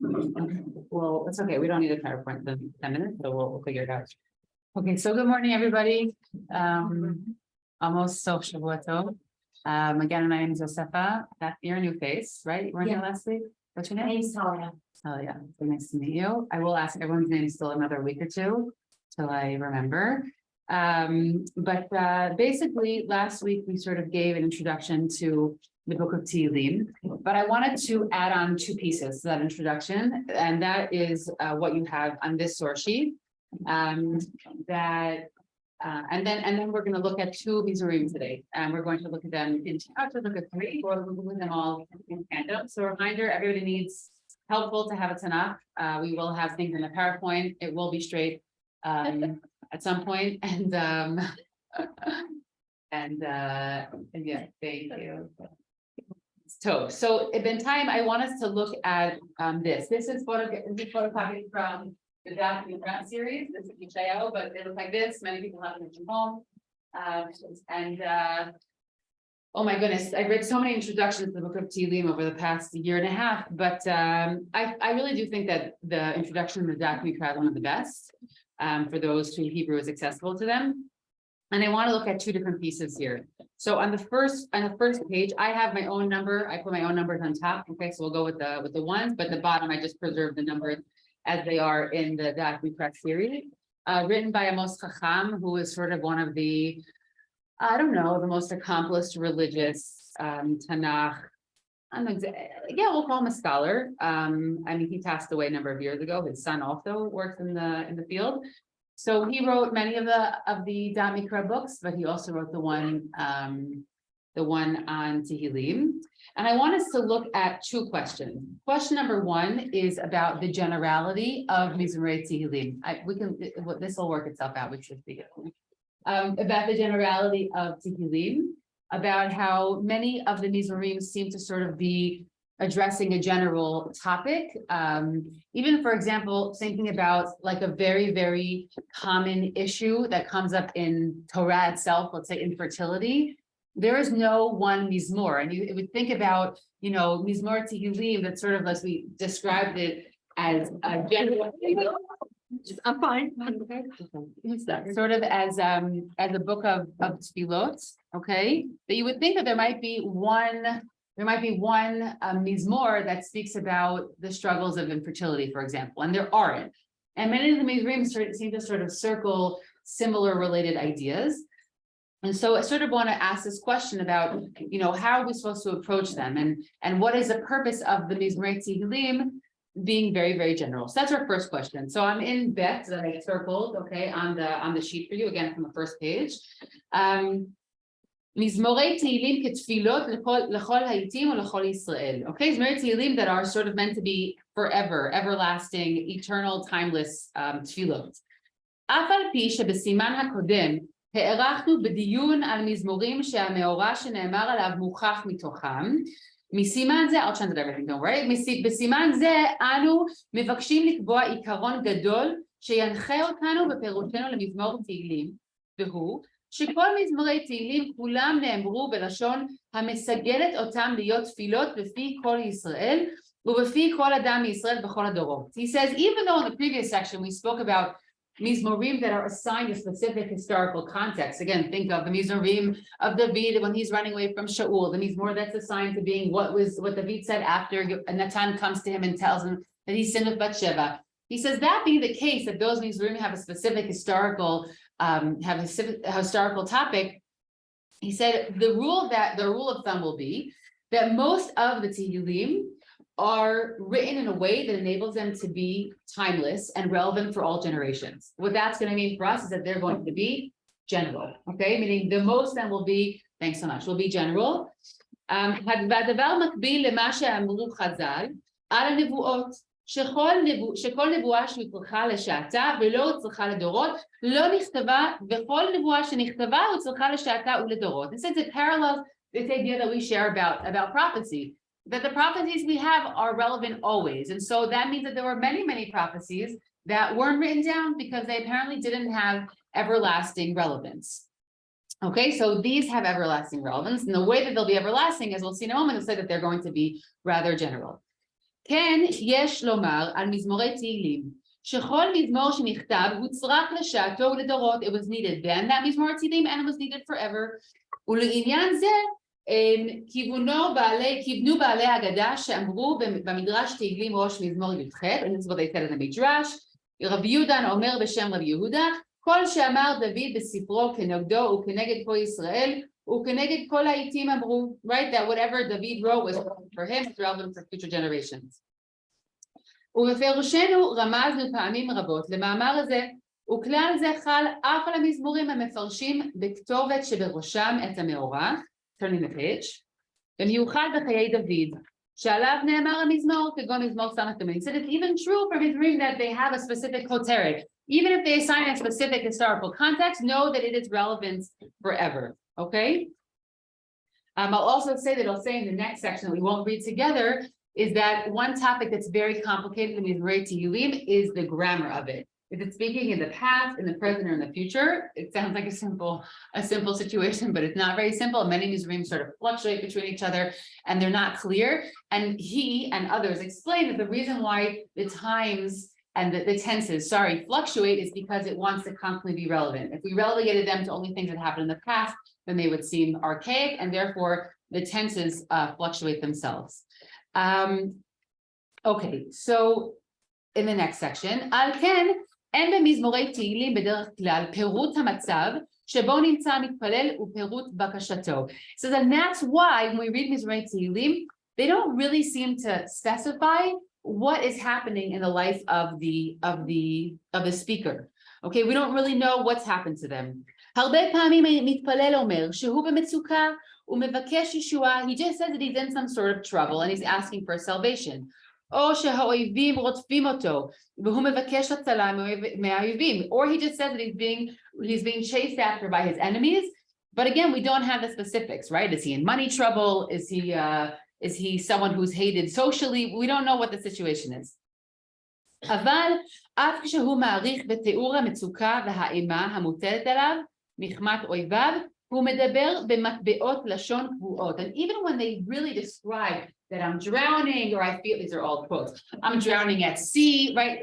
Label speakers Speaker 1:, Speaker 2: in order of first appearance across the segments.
Speaker 1: Okay. Well, it's okay. We don't need a PowerPoint in 10 minutes, so we'll figure it out. Okay, so good morning, everybody. Almost so Shavua Tov. Again, my name is Yosefa. That's your new face, right? You weren't here last week? What's your name?
Speaker 2: My name's Talia.
Speaker 1: Oh, yeah. So nice to meet you. I will ask everyone's name still another week or two till I remember. Basically, last week we sort of gave an introduction to the book of Tehillim, but I wanted to add on two pieces to that introduction, and that is what you have on this source sheet. And then we're going to look at two Mizurim today, and we're going to look at them in actually look at three, or we'll look at them all in tandem. So a reminder, everybody needs helpful to have a Tanakh. We will have things in the PowerPoint. It will be straight at some point, and yeah, thank you. So in time, I want us to look at this. This is photocopied from the document series. This is Yeshayahu, but they look like this. Many people have them at home. Oh my goodness, I've read so many introductions to the book of Tehillim over the past year and a half, but I really do think that the introduction to the document is one of the best for those who Hebrew is accessible to them. And I want to look at two different pieces here. So on the first page, I have my own number. I put my own numbers on top. Okay, so we'll go with the ones, but the bottom I just preserved the numbers as they are in the document series, written by Amos Chacham, who is sort of one of the, I don't know, the most accomplished religious Tanakh. Yeah, we'll call him a scholar. I mean, he passed away a number of years ago. His son also works in the field. So he wrote many of the Da'at Mikra books, but he also wrote the one on Tehillim. And I want us to look at two questions. Question number one is about the generality of Mizmorei Tehillim. This will work itself out. We should be good. About the generality of Tehillim, about how many of the Mizurim seem to sort of be addressing a general topic. Even, for example, thinking about like a very, very common issue that comes up in Torah itself, let's say infertility. There is no one Mizmor, and you would think about, Mizmor Tehillim, that sort of, as we described it as a general. I'm fine. Sort of as a book of tefillot, okay. But you would think that there might be one mizmor that speaks about the struggles of infertility, for example, and there aren't. And many of the mizmorim seem to sort of circle similar related ideas. And so I sort of want to ask this question about, how are we supposed to approach them, and what is the purpose of the Mizmorei Tehillim being very, very general? So that's our first question. So I'm in Bet that I circled, okay, on the sheet for you, again from the first page. Mizmorei Tehillim ketfilot lechol haitim or lechol Yisrael. Okay, Mizmorei Tehillim that are sort of meant to be forever, everlasting, eternal, timeless tefillot. אף על פי שבסימן הקודם הערכנו בדיון על מזמורים שהמאורע שנאמר עליו מוכח מתוכם. מסימן זה, I'll translate everything, don't worry. בסימן זה אנו מבקשים לקבוע עיקרון גדול שינחה אותנו בפירוטנו למזמור תהילים, והוא שכל מזמורי תהילים כולם נאמרו בלשון המסגלת אותם להיות תפילות בפי כל ישראל ובפי כל אדם מישראל בכל הדורות. He says, even though in the previous section we spoke about Mizmorim that are assigned a specific historical context. Again, think of the Mizmorim of David when he's running away from Shaul, the Mizmor that's assigned to being what David said after Natan comes to him and tells him that he sinned with Bathsheba. He says that being the case, that those Mizmorim have a specific historical topic. He said the rule of thumb will be that most of the Tehillim are written in a way that enables them to be timeless and relevant for all generations. What that's going to mean for us is that they're going to be general, okay? Meaning the most of them will be, thanks so much, will be general. והדבר מקביל למה שאמרו חז"ל על הנבואות, שכל נבואה שהוצלחה לשעתה ולא הוצלחה לדורות, לא נכתבה, וכל נבואה שנכתבה הוצלחה לשעתה ולדורות. This is a parallel, this idea that we share about prophecy, that the prophecies we have are relevant always. And so that means that there were many, many prophecies that weren't written down because they apparently didn't have everlasting relevance. Okay, so these have everlasting relevance. And the way that they'll be everlasting, as we'll see in a moment, will say that they're going to be rather general. כן, יש לומר על מזמורי תהילים, שכל מזמור שנכתב הוא צרך לשעתו ולדורות, it was needed then, that מזמור תהילים, and it was needed forever. ולעניין זה, כיוונו בעלי הגדה שאמרו במדרש תהילים ראש מזמור י"ח, and this is what they said in the מדרש, רבי יהודה אומר בשם רבי יהודה, כל שאמר דוד בספרו כנגדו וכנגד כל ישראל, וכנגד כל העיתים אמרו, right, that whatever David wrote was for him, it's relevant for future generations. ובפירושנו רמזנו פעמים רבות למאמר הזה, וכלל זה חל אף על המזמורים המפרשים בכתובת שבראשם את המאורע, turning the page, במיוחד בחיי דוד, שעליו נאמר המזמור, כגון מזמור ס"ט. So it's even true for מזמורים that they have a specific כותרת. Even if they assign a specific historical context, know that it is relevant forever, okay? I'll also say that I'll say in the next section that we won't read together is that one topic that's very complicated in Mizmorei Tehillim is the grammar of it. If it's speaking in the past, in the present, or in the future, it sounds like a simple situation, but it's not very simple. Many Mizmorim sort of fluctuate between each other and they're not clear. And he and others explain that the reason why the times and the tenses, fluctuate is because it wants to constantly be relevant. If we relegated them to only things that happened in the past, then they would seem archaic, and therefore the tenses fluctuate themselves. Okay, so in the next section, על כן, אין במזמורי תהילים בדרך כלל פירוט המצב שבו נמצא המתפלל ופירוט בקשתו. So then that's why when we read מזמורי תהילים, they don't really seem to specify what is happening in the life of the speaker. Okay, we don't really know what's happened to them. הרבה פעמים מתפלל אומר שהוא במצוקה ומבקש ישועה. He just says that he's in some sort of trouble and he's asking for salvation. או שהאויבים רודפים אותו והוא מבקש הצלה מהאויבים. Or he just says that he's being chased after by his enemies. But again, we don't have the specifics, right? Is he in money trouble? Is he someone who's hated socially? We don't know what the situation is. אבל אף כשהוא מעריך בתיאור המצוקה והאימה המוטלת עליו מחמת אויביו, הוא מדבר במטבעות לשון קבועות. And even when they really describe that I'm drowning, or I feel, these are all quotes, I'm drowning at sea, right?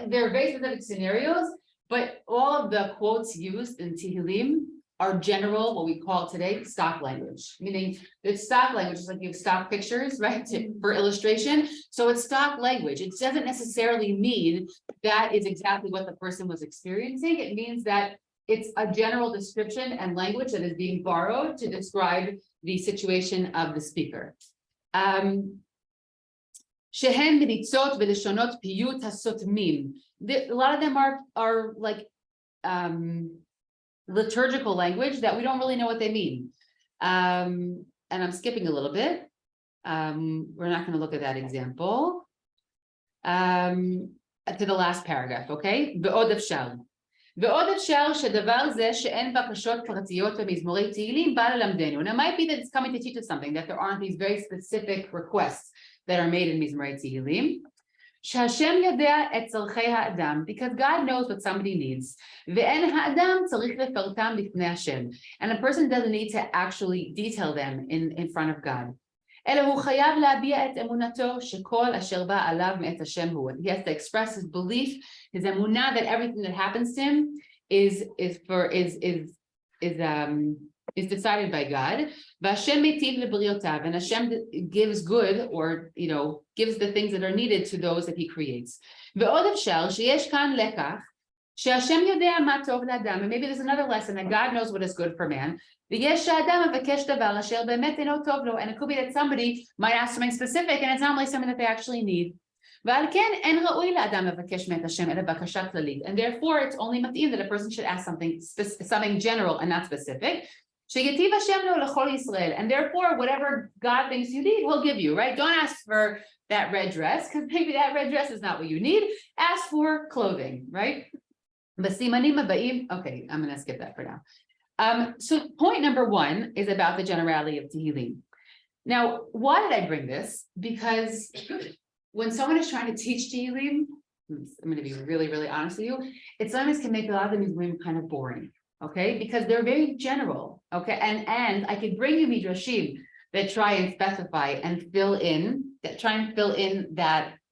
Speaker 1: There are very specific scenarios, but all of the quotes used in Tehillim are general, what we call today, stock language. Meaning it's stock language, is like you have stock pictures, right, for illustration. So it's stock language. It doesn't necessarily mean that is exactly what the person was experiencing. It means that it's a general description and language that is being borrowed to describe the situation of the speaker. שהן מליצות ולשונות פיוט הסותמים. A lot of them are like liturgical language that we don't really know what they mean. And I'm skipping a little bit. We're not going to look at that example. To the last paragraph, okay? ועוד אפשר שדבר זה שאין בקשות פרטיות במזמורי תהילים בא ללמדנו. And it might be that it's coming to teach us something, that there aren't these very specific requests that are made in מזמורי תהילים. שהשם יודע את צורכי האדם, because God knows what somebody needs. ואין האדם צריך לפרטם לפני השם. And a person doesn't need to actually detail them in front of God. אלא הוא חייב להביע את אמונתו שכל אשר בא עליו מאת השם הוא. He has to express his belief, his emunah, that everything that happens to him is decided by God. והשם מיטיב לבריאותיו, and Hashem gives good, or gives the things that are needed to those that he creates. ועוד אפשר שיש כאן לקח שהשם יודע מה טוב לאדם, and maybe there's another lesson that God knows what is good for man. ויש שהאדם מבקש דבר אשר באמת אינו טוב לו, and it could be that somebody might ask something specific and it's not really something that they actually need. ועל כן אין ראוי לאדם מבקש מאת השם אלא בקשה כללית, and therefore it's only מתאים that a person should ask something general and not specific. שיטיב השם לו לכל ישראל, and therefore whatever God thinks you need, he'll give you, right? Don't ask for that red dress, because maybe that red dress is not what you need. Ask for clothing, right? בסימנים הבאים, okay, I'm going to skip that for now. So point number 1 is about the generality of Tehillim. Now, why did I bring this? Because when someone is trying to teach Tehillim, I'm going to be really, really honest with you, it sometimes can make a lot of the Mizmorim kind of boring, okay? Because they're very general, okay? And I could bring you midrashim that try and specify and fill in, that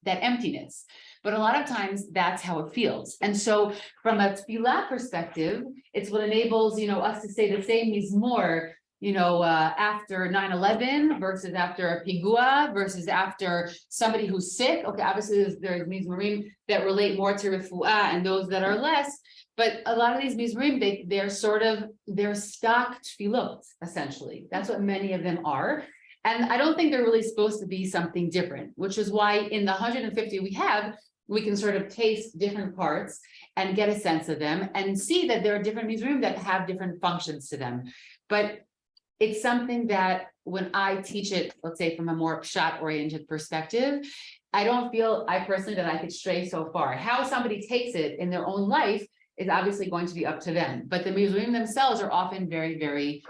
Speaker 1: emptiness. But a lot of times that's how it feels. And so from a tefillah perspective, it's what enables, us to say the same mizmor, after 9/11 versus after a pigua versus after somebody who's sick. Okay, obviously there's mizmorim that relate more to refuah and those that are less. But a lot of these mizmorim, they're stock tefillot, essentially. That's what many of them are. And I don't think they're really supposed to be something different, which is why in the 150 we can sort of taste different parts and get a sense of them and see that there are different mizmorim that have different functions to them. But it's something that when I teach it, let's say from a more pshat-oriented perspective, I personally that I could stray so far. How somebody takes it in their own life is obviously going to be up to them. But the mizmorim themselves are often very, very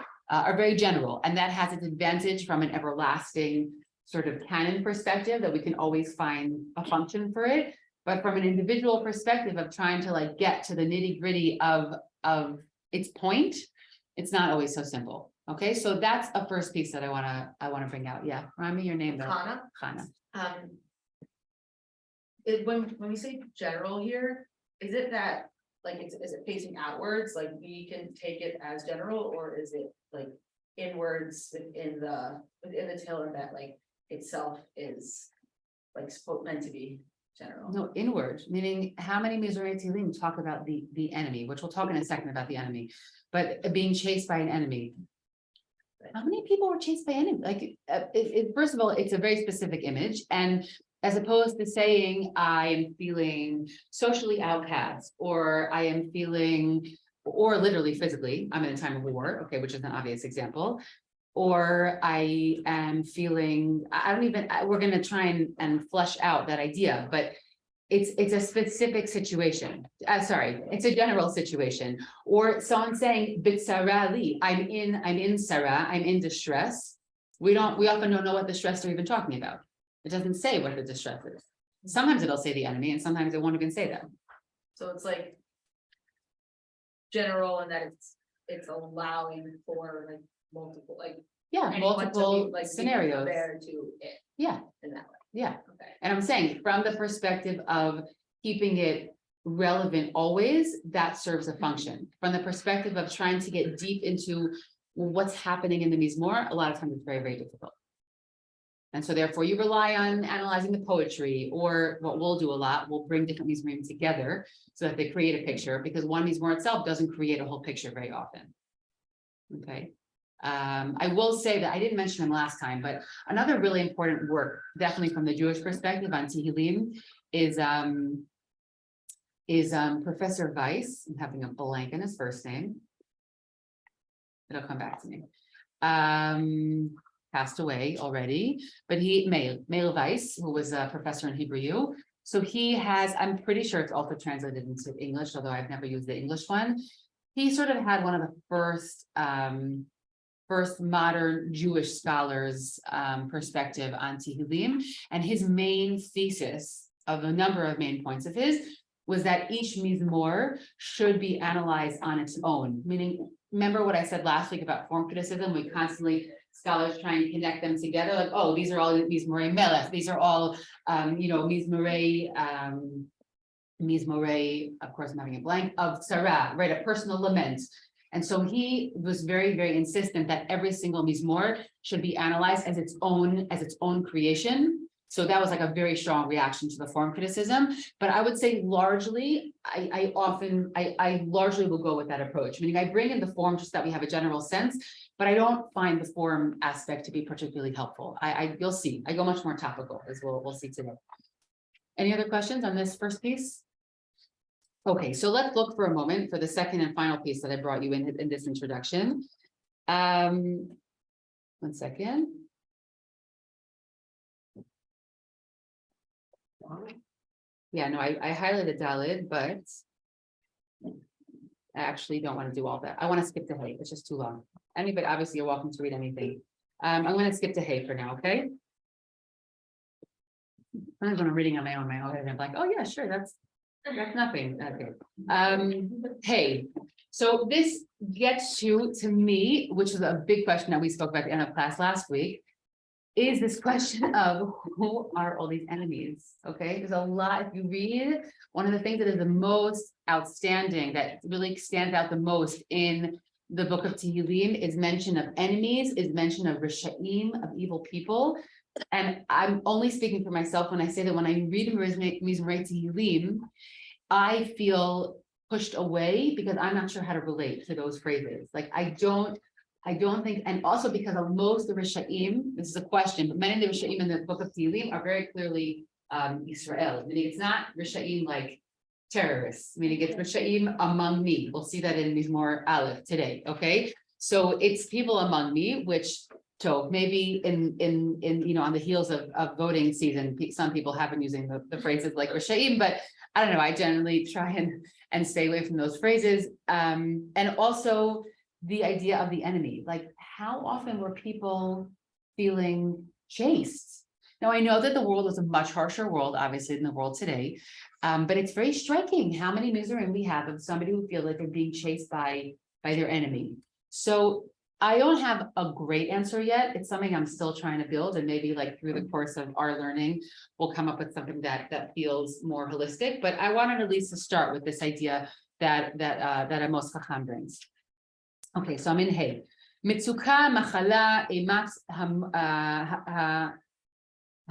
Speaker 1: general, and that has its advantage from an everlasting sort of canon perspective that we can always find a function for it. But from an individual perspective of trying to get to the nitty-gritty of its point, it's not always so simple. Okay, so that's a first piece that I wanna bring out. Yeah, remind me your name though. Chana.
Speaker 2: When we say general here, is it that is it facing outwards? Like we can take it as general, or is it like inwards within the Tehillim that itself is meant to be general?
Speaker 1: No, inward, meaning how many Mizrahi Tehillim talk about the enemy, which we'll talk in a second about the enemy, but being chased by an enemy. How many people were chased by enemy? First of all, it's a very specific image, and as opposed to saying I am feeling socially outcast, or I am feeling, or literally physically, I'm in a time of war, okay, which is an obvious example, or I am feeling, we're going to try and flesh out that idea, but it's a specific situation. It's a general situation. Or someone saying, "Bitsara li," I'm in Sarah, I'm in distress. We often don't know what distress they're even talking about. It doesn't say what the distress is. Sometimes it'll say the enemy, and sometimes it won't even say that.
Speaker 2: So it's general, and that it's allowing for multiple
Speaker 1: multiple scenarios
Speaker 2: there to it.
Speaker 1: Yeah,
Speaker 2: in that way.
Speaker 1: Yeah.
Speaker 2: Okay.
Speaker 1: And I'm saying from the perspective of keeping it relevant always, that serves a function. From the perspective of trying to get deep into what's happening in the mizmor, a lot of times it's very, very difficult. And so therefore you rely on analyzing the poetry, or what we'll do a lot, we'll bring different mizmorim together so that they create a picture, because one mizmor itself doesn't create a whole picture very often. Okay. I will say that I didn't mention him last time, but another really important work, definitely from the Jewish perspective on Tehillim, is Professor Weiss. I'm having a blank in his first name. It'll come back to me. Passed away already, but Meir Weiss, who was a professor in Hebrew. So he has, I'm pretty sure it's also translated into English, although I've never used the English one. He sort of had one of the first modern Jewish scholars perspective on Tehillim, and his main thesis of a number of main points of his was that each mizmor should be analyzed on its own. Meaning, remember what I said last week about form criticism? We constantly, scholars try and connect them together, like, oh, these are all mizmorei melech, these are all mizmorei, of course I'm having a blank, of Sarah, right, a personal lament. And so he was very, very insistent that every single mizmor should be analyzed as its own creation. So that was like a very strong reaction to the form criticism. But I would say largely, I largely will go with that approach. Meaning I bring in the form just that we have a general sense, but I don't find the form aspect to be particularly helpful. You'll see, I go much more topical, as we'll see today. Any other questions on this first piece? Okay, so let's look for a moment for the second and final piece that I brought you in this introduction. 1 second. Yeah, no, I highlighted Dalid, but I actually don't want to do all that. I want to skip to Hay. It's just too long. Anybody, obviously, you're welcome to read anything. I'm going to skip to Hay for now, okay? Sometimes when I'm reading on my own head, I'm like, oh yeah, sure, that's nothing. Okay. Hey, So this gets to me, which is a big question that we spoke about at the end of class last week, is this question of who are all these enemies? Okay, there's a lot. If you read, one of the things that is the most outstanding, that really stands out the most in the book of Tehillim, is mention of enemies, is mention of Rishaim, of evil people. And I'm only speaking for myself when I say that when I read Mizmorei Tehillim, I feel pushed away because I'm not sure how to relate to those phrases. Like I don't think, and also because of most of the Rishaim, this is a question, but many of the Rishaim in the book of Tehillim are very clearly Israel, meaning it's not Rishaim like terrorists, meaning it's Rishaim among me. We'll see that in Mizmor Aleph today, okay? So it's people among me, which so maybe in on the heels of voting season, some people have been using the phrases like Rishaim, but I don't know, I generally try and stay away from those phrases. And also the idea of the enemy, like how often were people feeling chased? Now, I know that the world is a much harsher world, obviously, than the world today, but it's very striking how many Mizraim we have of somebody who feel like they're being chased by their enemy. So I don't have a great answer yet. It's something I'm still trying to build, and maybe like through the course of our learning, we'll come up with something that feels more holistic. But I wanted at least to start with this idea that Amos Chacham brings. Okay, so I'm in Hey. Mitzuka, Machala, Eimat,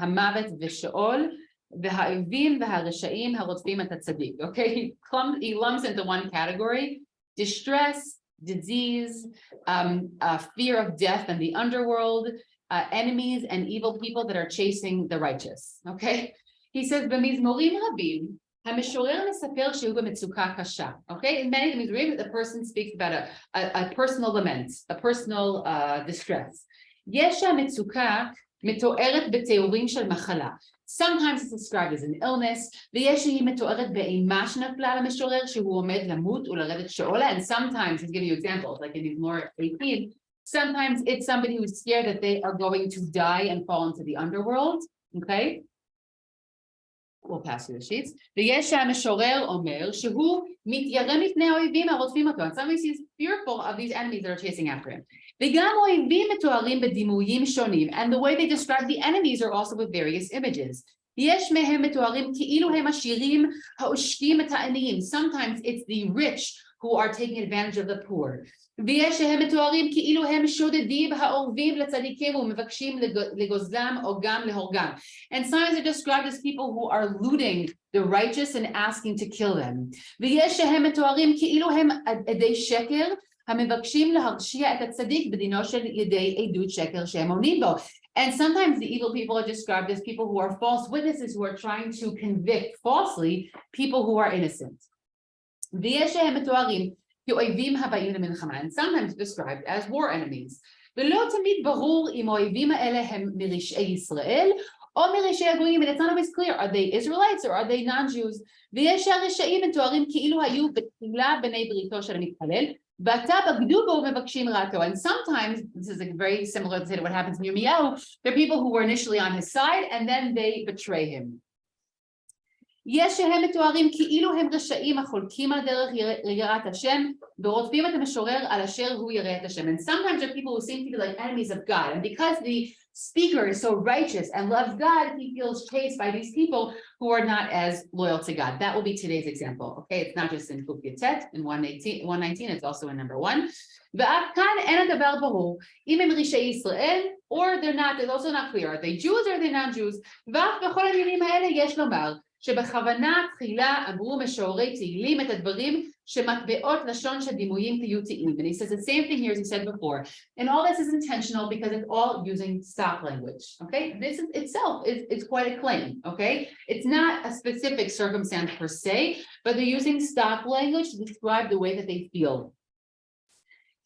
Speaker 1: Hamavet, V'Sheol, V'Ha'ivim, V'Harisha'im, Harotfim et HaTzadik. Okay, he lumps into one category: distress, disease, fear of death and the underworld, enemies and evil people that are chasing the righteous. Okay, he says, "B'mizmorim rabim, המשורר מספר שהוא במצוקה קשה." Okay, in many Mizmorim, the person speaks about a personal lament, a personal distress. יש המצוקה מתוארת בתיאורים של מחלה. Sometimes it's described as an illness, ויש שהיא מתוארת באימה שנפלה על המשורר שהוא עומד למות ולרדת שאולה, and sometimes, he's giving you examples, like in Mizmor 18, sometimes it's somebody who's scared that they are going to die and fall into the underworld, okay? We'll pass through the sheets. ויש שהמשורר אומר שהוא מתיירא מפני האויבים הרודפים אותו, and sometimes he's fearful of these enemies that are chasing after him. וגם אויבים מתוארים בדימויים שונים, and the way they describe the enemies are also with various images. יש מהם מתוארים כאילו הם עשירים העושקים את העניים. Sometimes it's the rich who are taking advantage of the poor. ויש שהם מתוארים כאילו הם שודדים האורבים לצדיקים ומבקשים לגוזלם או גם להורגם. And sometimes they're described as people who are looting the righteous and asking to kill them. ויש שהם מתוארים כאילו הם עדי שקר, המבקשים להרשיע את הצדיק בדינו של ידי עדות שקר שהם עונים בו. And sometimes the evil people are described as people who are false witnesses who are trying to convict falsely people who are innocent. ויש שהם מתוארים כאויבים הבאים למלחמה, and sometimes described as war enemies. ולא תמיד ברור אם האויבים האלה הם מרשעי ישראל או מרשעי הגויים, and it's not always clear, are they Israelites or are they non-Jews? ויש שהרשעים מתוארים כאילו היו בתחילה בני בריתו של המתפלל, ועתה בגדו בו ומבקשים רעתו. And sometimes, this is very similar to what happens in Yirmiyahu, there are people who were initially on his side and then they betray him. יש שהם מתוארים כאילו הם רשעים החולקים על דרך ליראת השם ורודפים את המשורר על אשר הוא ירא את השם. And sometimes there are people who seem to be like enemies of God, and because the speaker is so righteous and loves God, he feels chased by these people who are not as loyal to God. That will be today's example. Okay, it's not just in Kuf Yatet in 119, it's also in number 1. ואף כאן אין הדבר ברור אם הם רשעי ישראל or they're not, it's also not clear, are they Jews or are they non-Jews? ואף בכל העניינים האלה יש לומר שבכוונה תחילה אמרו משוררי תהילים את הדברים שמטבעות לשון שדימויים פיוטיים. And he says the same thing here as he said before. And all this is intentional because it's all using stock language. Okay, this is itself is quite a claim. Okay, it's not a specific circumstance per se, but they're using stock language to describe the way that they feel.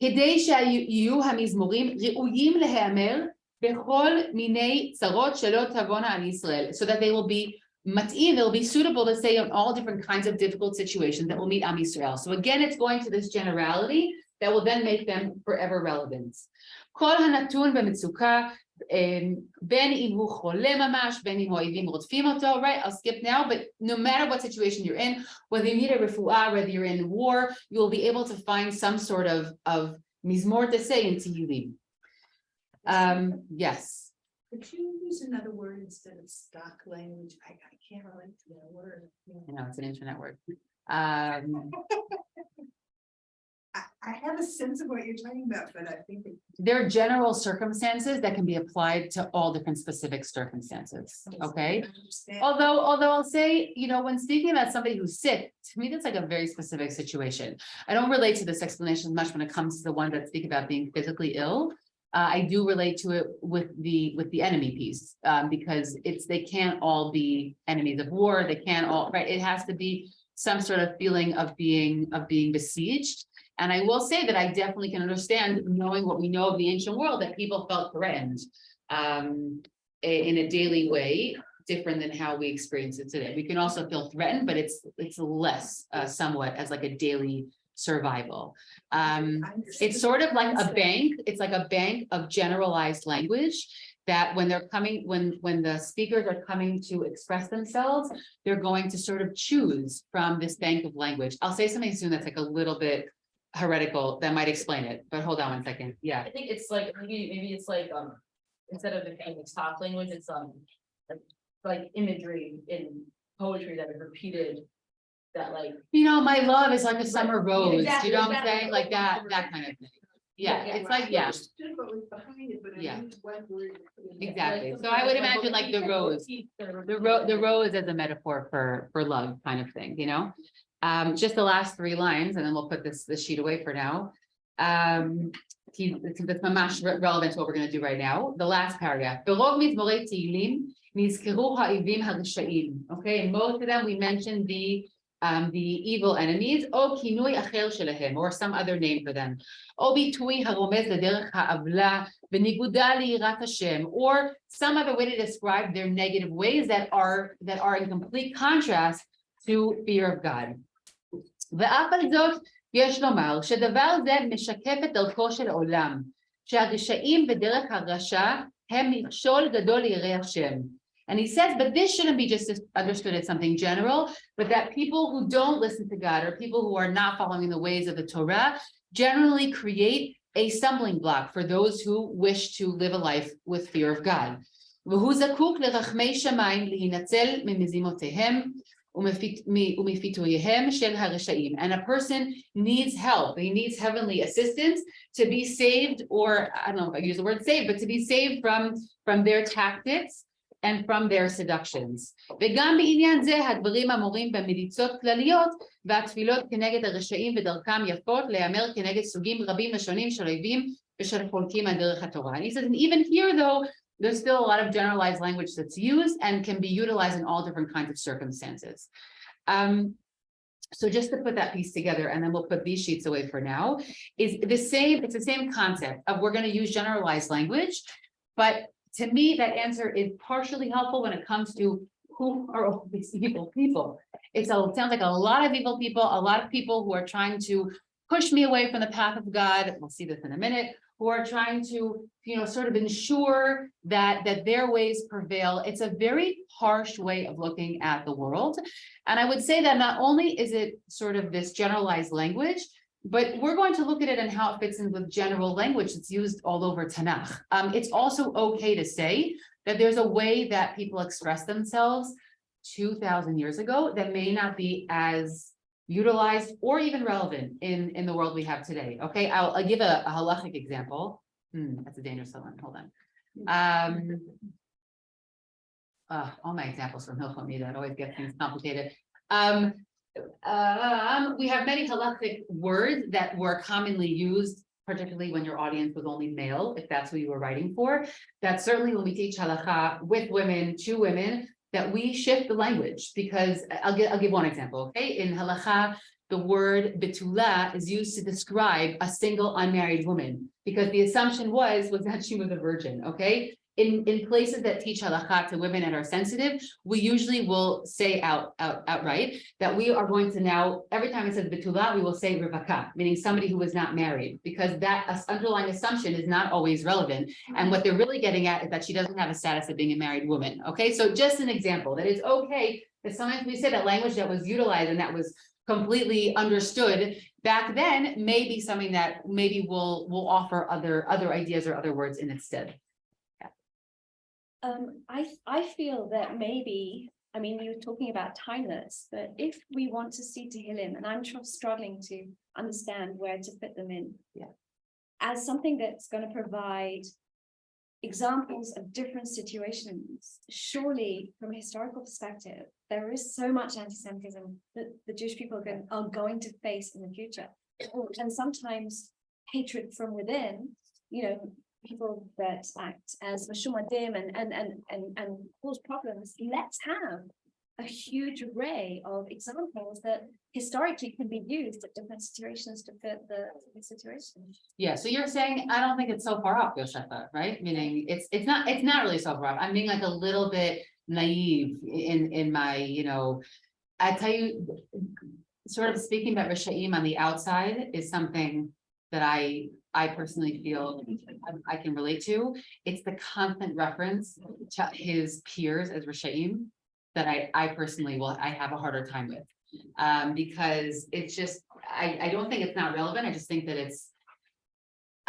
Speaker 1: כדי שיהיו המזמורים ראויים להיאמר בכל מיני צרות שלא תבואנה על ישראל, so that they will be mat'im, they'll be suitable to say on all different kinds of difficult situations that will meet Am Yisrael. So again, it's going to this generality that will then make them forever relevant. כל הנתון במצוקה בין אם הוא חולה ממש, בין אם האויבים רודפים אותו, right? I'll skip now, but no matter what situation you're in, whether you need a refuah, whether you're in war, you'll be able to find some sort of mizmor to say in Tehillim. Yes.
Speaker 3: Could you use another word instead of stock language? I can't relate to that word.
Speaker 1: I know, it's an internet word.
Speaker 3: I have a sense of what you're talking about, but I think
Speaker 1: There are general circumstances that can be applied to all different specific circumstances, okay? Although I'll say, when speaking about somebody who's sick, to me, that's like a very specific situation. I don't relate to this explanation much when it comes to the one that speak about being physically ill. I do relate to it with the enemy piece, because they can't all be enemies of war. They can't all, right? It has to be some sort of feeling of being besieged. And I will say that I definitely can understand, knowing what we know of the ancient world, that people felt threatened in a daily way, different than how we experience it today. We can also feel threatened, but it's less somewhat as like a daily survival. It's sort of like a bank. It's like a bank of generalized language that when they're coming, when the speakers are coming to express themselves, they're going to sort of choose from this bank of language. I'll say something soon that's like a little bit heretical that might explain it, but hold on one second. Yeah.
Speaker 2: I think it's like, maybe it's like, instead of the stock language, it's, like imagery in poetry that is repeated, that like.
Speaker 1: My love is like a summer rose.
Speaker 2: Exactly,
Speaker 1: Do you know what I'm
Speaker 2: exactly.
Speaker 1: saying? Like that kind of thing. Yeah, it's like, yeah, Yeah. exactly. So I would imagine like the rose, the rose as a metaphor for love kind of thing, just the last 3 lines, and then we'll put this sheet away for now. That's mamash relevant to what we're going to do right now. The last paragraph. ברוב מזמורי תהילים נזכרו האויבים הרשעים. Okay, in most of them we mentioned the evil enemies, או כינוי אחר שלהם, or some other name for them, או ביטוי הרומז לדרך העוולה בניגודה ליראת השם, or some other way to describe their negative ways that are in complete contrast to fear of God. ואף על זאת יש לומר שדבר זה משקף את דרכו של העולם, שהרשעים בדרך הרשע הם מכשול גדול ליראי השם. And he says, but this shouldn't be just understood as something general, but that people who don't listen to God, or people who are not following the ways of the Torah, generally create a stumbling block for those who wish to live a life with fear of God. והוא זקוק לרחמי שמיים להינצל ממזימותיהם ומפיתויהם של הרשעים. And a person needs help. He needs heavenly assistance to be saved, or I don't know if I use the word saved, but to be saved from their tactics and from their seductions. וגם בעניין זה הדברים אמורים במליצות כלליות והתפילות כנגד הרשעים ודרכם יפות להיאמר כנגד סוגים רבים ושונים של אויבים ושל חולקים על דרך התורה. And he says, and even here though, there's still a lot of generalized language that's used and can be utilized in all different kinds of circumstances. So just to put that piece together, and then we'll put these sheets away for now, it's the same concept of we're going to use generalized language, but to me, that answer is partially helpful when it comes to who are all these evil people. It sounds like a lot of evil people, a lot of people who are trying to push me away from the path of God. We'll see this in a minute. Who are trying to, sort of ensure that their ways prevail. It's a very harsh way of looking at the world. And I would say that not only is it sort of this generalized language, but we're going to look at it and how it fits in with general language that's used all over Tanakh. It's also okay to say that there's a way that people express themselves 2,000 years ago that may not be as utilized or even relevant in the world we have today. Okay, I'll give a halachic example. That's a dangerous one. Hold on. All my examples from Hilchot Nida always get things complicated. We have many halachic words that were commonly used, particularly when your audience was only male, if that's who you were writing for. That certainly when we teach halakha with women, to women, that we shift the language, because I'll give one example. Okay, in halakha, the word betula is used to describe a single unmarried woman, because the assumption was that she was a virgin. Okay, in places that teach halakha to women and are sensitive, we usually will say outright that we are going to now, every time it says betula, we will say rivaka, meaning somebody who is not married, because that underlying assumption is not always relevant. And what they're really getting at is that she doesn't have a status of being a married woman. Okay, so just an example that it's okay that sometimes we say that language that was utilized and that was completely understood back then may be something that maybe we'll offer other ideas or other words in its stead.
Speaker 4: I feel that maybe, I mean, you're talking about timeless, but if we want to see Tehillim, and I'm struggling to understand where to fit them in.
Speaker 1: Yeah.
Speaker 4: As something that's going to provide examples of different situations, surely from a historical perspective, there is so much anti-Semitism that the Jewish people are going to face in the future. And sometimes hatred from within, people that act as mashumadim and cause problems. Let's have a huge array of examples that historically can be used at different situations to fit the situation.
Speaker 1: Yeah, so you're saying, I don't think it's so far off, Yosefa, right? Meaning it's not really so far off. I'm being like a little bit naive in my, I tell you, sort of speaking about Rishaim on the outside is something that I personally feel I can relate to. It's the constant reference to his peers as Rishaim that I personally I have a harder time with. Because it's just, I don't think it's not relevant. I just think that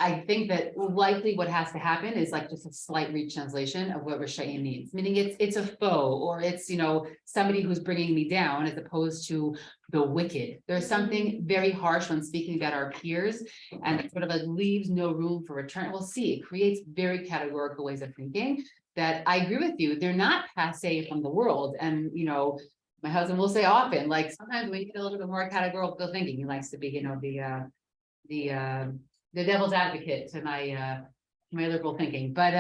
Speaker 1: I think that likely what has to happen is like just a slight retranslation of what Rishaim means, meaning it's a foe, or it's, somebody who's bringing me down, as opposed to the wicked. There's something very harsh when speaking about our peers, and it sort of leaves no room for return. We'll see, it creates very categorical ways of thinking that I agree with you. They're not passé from the world. And, my husband will say often, like sometimes we need a little bit more categorical thinking. He likes to be, the devil's advocate to my liberal thinking, but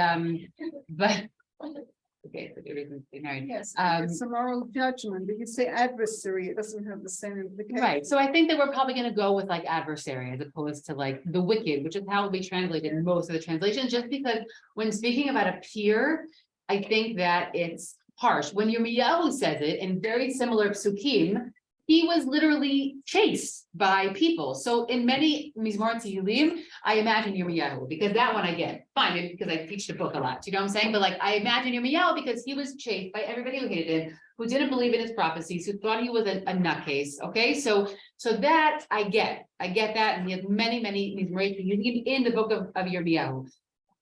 Speaker 1: okay, for good reason to be married.
Speaker 3: Yes, it's a moral judgment, but you say adversary, it doesn't have the same implication.
Speaker 1: Right, so I think that we're probably going to go with like adversary as opposed to like the wicked, which is how it'll be translated in most of the translations, just because when speaking about a peer, I think that it's harsh. When Yirmiyahu says it in very similar psukim, he was literally chased by people. So in many Mizmor Tehillim, I imagine Yirmiyahu, because that one I get, fine, maybe because I teach the book a lot, you know what I'm saying? But like, I imagine Yirmiyahu because he was chased by everybody who hated him, who didn't believe in his prophecies, who thought he was a nutcase, okay? So that I get that, and he has many Mizmor Tehillim in the book of Yirmiyahu.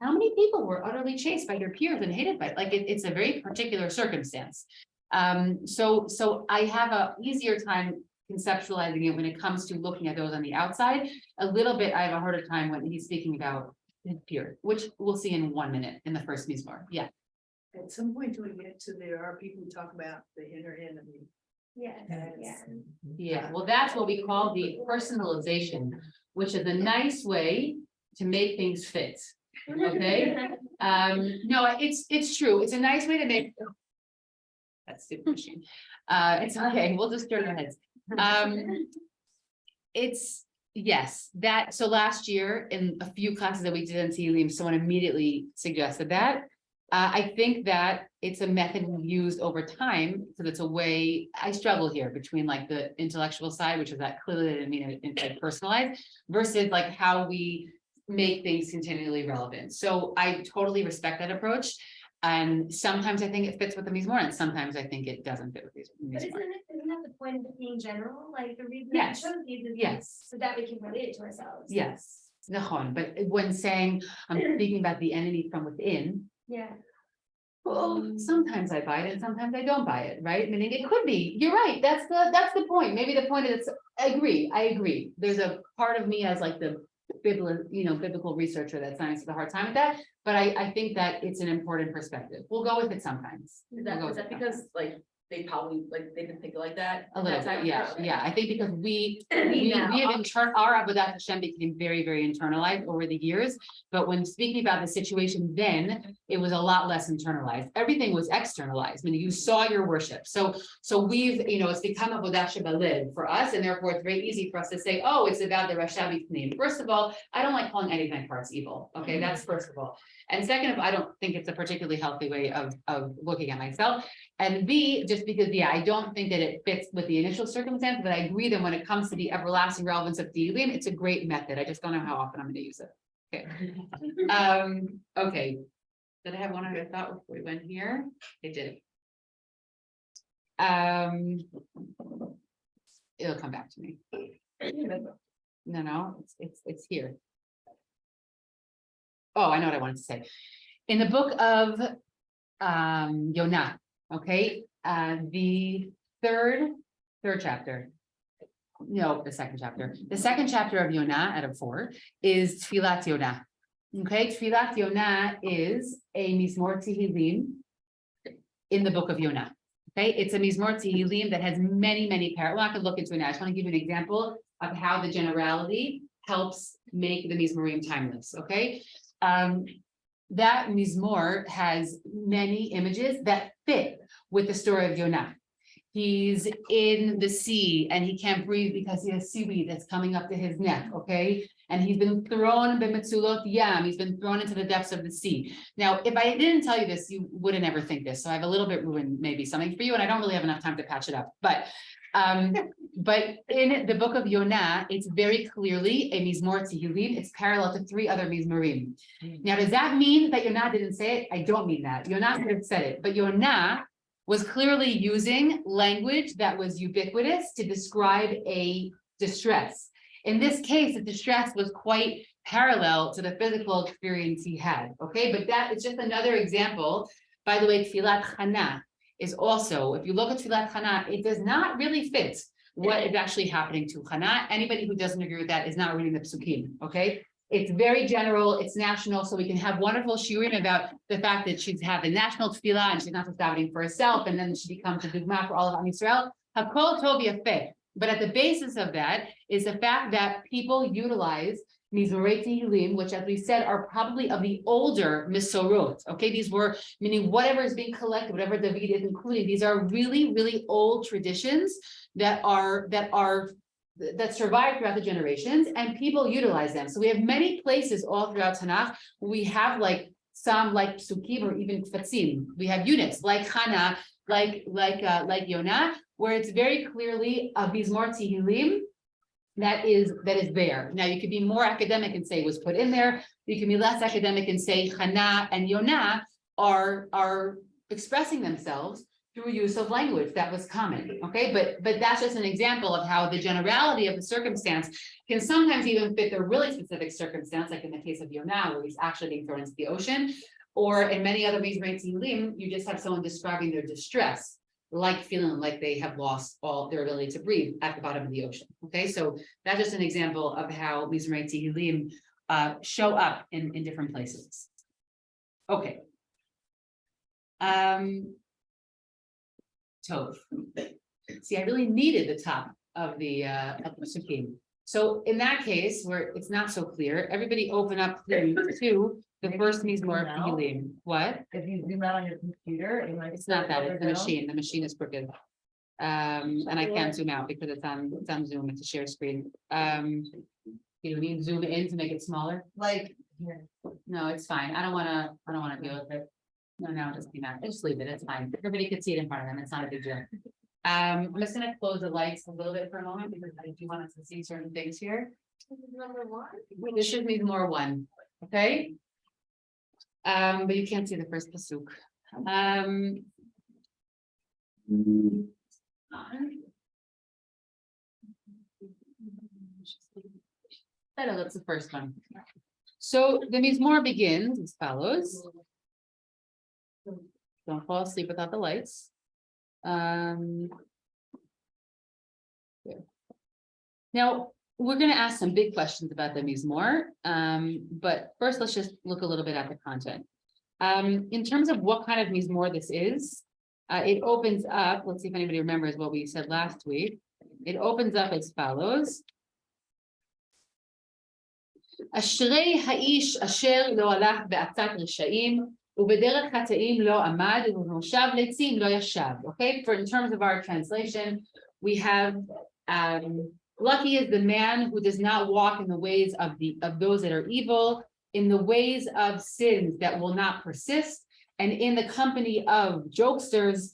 Speaker 1: How many people were utterly chased by their peers and hated by it? Like it's a very particular circumstance. So I have a easier time conceptualizing it when it comes to looking at those on the outside. A little bit, I have a harder time when he's speaking about his peer, which we'll see in 1 minute in the first Mizmor. Yeah.
Speaker 3: At some point do we get to there are people who talk about the inner enemy.
Speaker 1: Yeah, well, that's what we call the personalization, which is a nice way to make things fit. Okay. No, it's true. It's a nice way to make. That's stupid machine. It's okay. We'll just turn our heads. It's yes, that so last year in a few classes that we did in Tehillim, someone immediately suggested that. I think that it's a method we've used over time, because it's a way I struggle here between like the intellectual side, which is that clearly didn't mean it like personalized, versus like how we make things continually relevant. So I totally respect that approach. And sometimes I think it fits with the Mizmor, and sometimes I think it doesn't fit with these.
Speaker 5: But isn't that the point of it being general? Like the reason
Speaker 1: Yes.
Speaker 5: I chose these is
Speaker 1: Yes.
Speaker 5: so that we can relate it to ourselves.
Speaker 1: Yes, Nahon, but when saying I'm speaking about the enemy from within,
Speaker 5: Yeah.
Speaker 1: well, sometimes I buy it and sometimes I don't buy it, right? Meaning it could be, you're right, that's the point. Maybe the point is, I agree. There's a part of me as like the biblical researcher that sometimes has a hard time with that, but I think that it's an important perspective. We'll go with it sometimes.
Speaker 2: Is that because like they probably, like, they didn't think like that.
Speaker 1: A little
Speaker 2: at that
Speaker 1: bit,
Speaker 2: time?
Speaker 1: yeah,
Speaker 2: Okay.
Speaker 1: yeah, I think because we have our Avodat Hashem became very, very internalized over the years. But when speaking about the situation then, it was a lot less internalized. Everything was externalized. I mean, you saw your worship. So we've, it's become Avodat Shabbat for us, and therefore it's very easy for us to say, oh, it's about the Rashabi name. First of all, I don't like calling any nine parts evil. Okay, that's first of all. And second of all, I don't think it's a particularly healthy way of looking at myself. And B, just because, I don't think that it fits with the initial circumstance, but I agree that when it comes to the everlasting relevance of Tehillim, it's a great method. I just don't know how often I'm going to use it. Okay. Okay. Did I have one other thought before we went here? I did. It'll come back to me. No, it's here. Oh, I know what I wanted to say. In the book of Yonah, okay, the third chapter. No, the second chapter. The second chapter of Yonah out of 4 is Tfilat Yonah. Okay, Tfilat Yonah is a Mizmor Tehillim in the book of Yonah. Okay, it's a Mizmor Tehillim that has many, many parallels. I'm not going to look into it now. I just want to give you an example of how the generality helps make the Mizmorim timeless. Okay. That Mizmor has many images that fit with the story of Yonah. He's in the sea and he can't breathe because he has seaweed that's coming up to his neck, okay? And he's been thrown b'metzulot yam, he's been thrown into the depths of the sea. Now, if I didn't tell you this, you wouldn't ever think this. So I have a little bit ruined maybe something for you, and I don't really have enough time to patch it up. But in the book of Yonah, it's very clearly a Mizmor Tehillim. It's parallel to 3 other Mizmorim. Now, does that mean that Yonah didn't say it? I don't mean that. Yonah could have said it, but Yonah was clearly using language that was ubiquitous to describe a distress. In this case, the distress was quite parallel to the physical experience he had. Okay, but that is just another example. By the way, Tfilat Chana is also, if you look at Tfilat Chana, it does not really fit what is actually happening to Chana. Anybody who doesn't agree with that is not reading the Psukim, okay? It's very general, it's national, so we can have wonderful shiurim about the fact that she's having national tefillah and she's not just davening for herself, and then she becomes a dugma for all of Am Yisrael. Hakol tov yafeh. But at the basis of that is the fact that people utilize Mizmorei Tehillim, which, as we said, are probably of the older Misorot. Okay, these were, meaning whatever is being collected, whatever David is including, these are really, really old traditions that survive throughout the generations, and people utilize them. So we have many places all throughout Tanakh where we have like some like psukim or even kfatzim. We have units like Hannah, like Yonah, where it's very clearly a Mizmor Tehillim that is there. Now you could be more academic and say it was put in there. You can be less academic and say Hannah and Yonah are expressing themselves through use of language that was common. Okay, but that's just an example of how the generality of the circumstance can sometimes even fit the really specific circumstance, like in the case of Yonah, where he's actually being thrown into the ocean, or in many other Mizmorei Tehillim, you just have someone describing their distress, like feeling like they have lost all their ability to breathe at the bottom of the ocean. Okay, so that's just an example of how Mizmorei Tehillim show up in different places. Okay. Tov. See, I really needed the top of the Sukkim. So in that case, where it's not so clear, everybody open up to the first Mizmor Tehillim. What?
Speaker 6: If you zoom out on your computer, it might.
Speaker 1: It's not that, it's the machine. The machine is crooked. And I can't zoom out because it's on Zoom, it's a share screen. You need to zoom in to make it smaller.
Speaker 6: Like here.
Speaker 1: No, it's fine. I don't wanna deal with it. No, just be mad. Just leave it. It's fine. Everybody can see it in front of them. It's not a big deal. I'm just gonna close the lights a little bit for a moment because I do want us to see certain things here.
Speaker 5: Number 1.
Speaker 1: This should be more 1, okay? But you can't see the first pasuk. That's the first one. So the Mizmor begins as follows. Don't fall asleep without the lights. Now, we're going to ask some big questions about the Mizmor, but first let's just look a little bit at the content. In terms of what kind of Mizmor this is, It opens up, let's see if anybody remembers what we said last week. It opens up as follows. אשרי האיש אשר לא הלך בעצת רשעים ובדרך חטאים לא עמד ובמושב לצים לא ישב. Okay, for in terms of our translation, we have lucky is the man who does not walk in the ways of those that are evil, in the ways of sins that will not persist, and in the company of jokesters,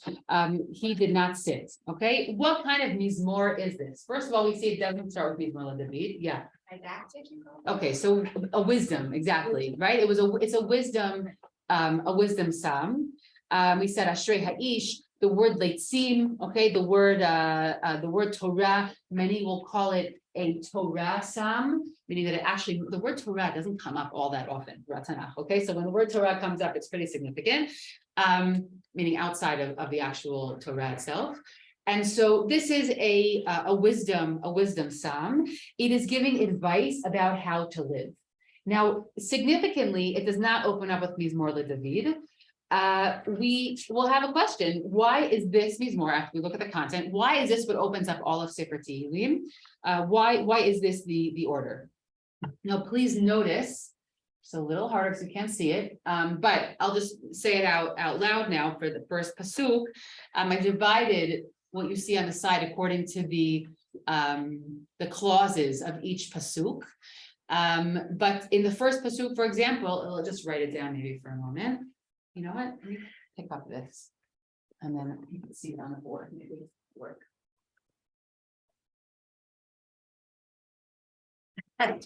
Speaker 1: he did not sit. Okay, what kind of mizmor is this? First of all, we see it doesn't start with mizmor David. Yeah.
Speaker 2: Didactic, you know?
Speaker 1: Okay, so a wisdom, exactly, right? It's a wisdom psalm. We said Ashrei Ha'ish, the word leitzim, okay, the word Torah, many will call it a Torah psalm, meaning that it actually, the word Torah doesn't come up all that often, okay? So when the word Torah comes up, it's pretty significant, meaning outside of the actual Torah itself. And so this is a wisdom psalm. It is giving advice about how to live. Now, significantly, it does not open up with Mizmor LeDavid. We will have a question. Why is this Mizmor, after we look at the content, why is this what opens up all of Sefer Tehillim? Why is this the order? Now, please notice, it's a little harder because you can't see it, but I'll just say it out loud now for the first pasuk. I divided what you see on the side according to the clauses of each pasuk. But in the first pasuk, for example, I'll just write it down maybe for a moment. You know what? Let me pick up this, and then you can see it on the board. Maybe it'll work. Can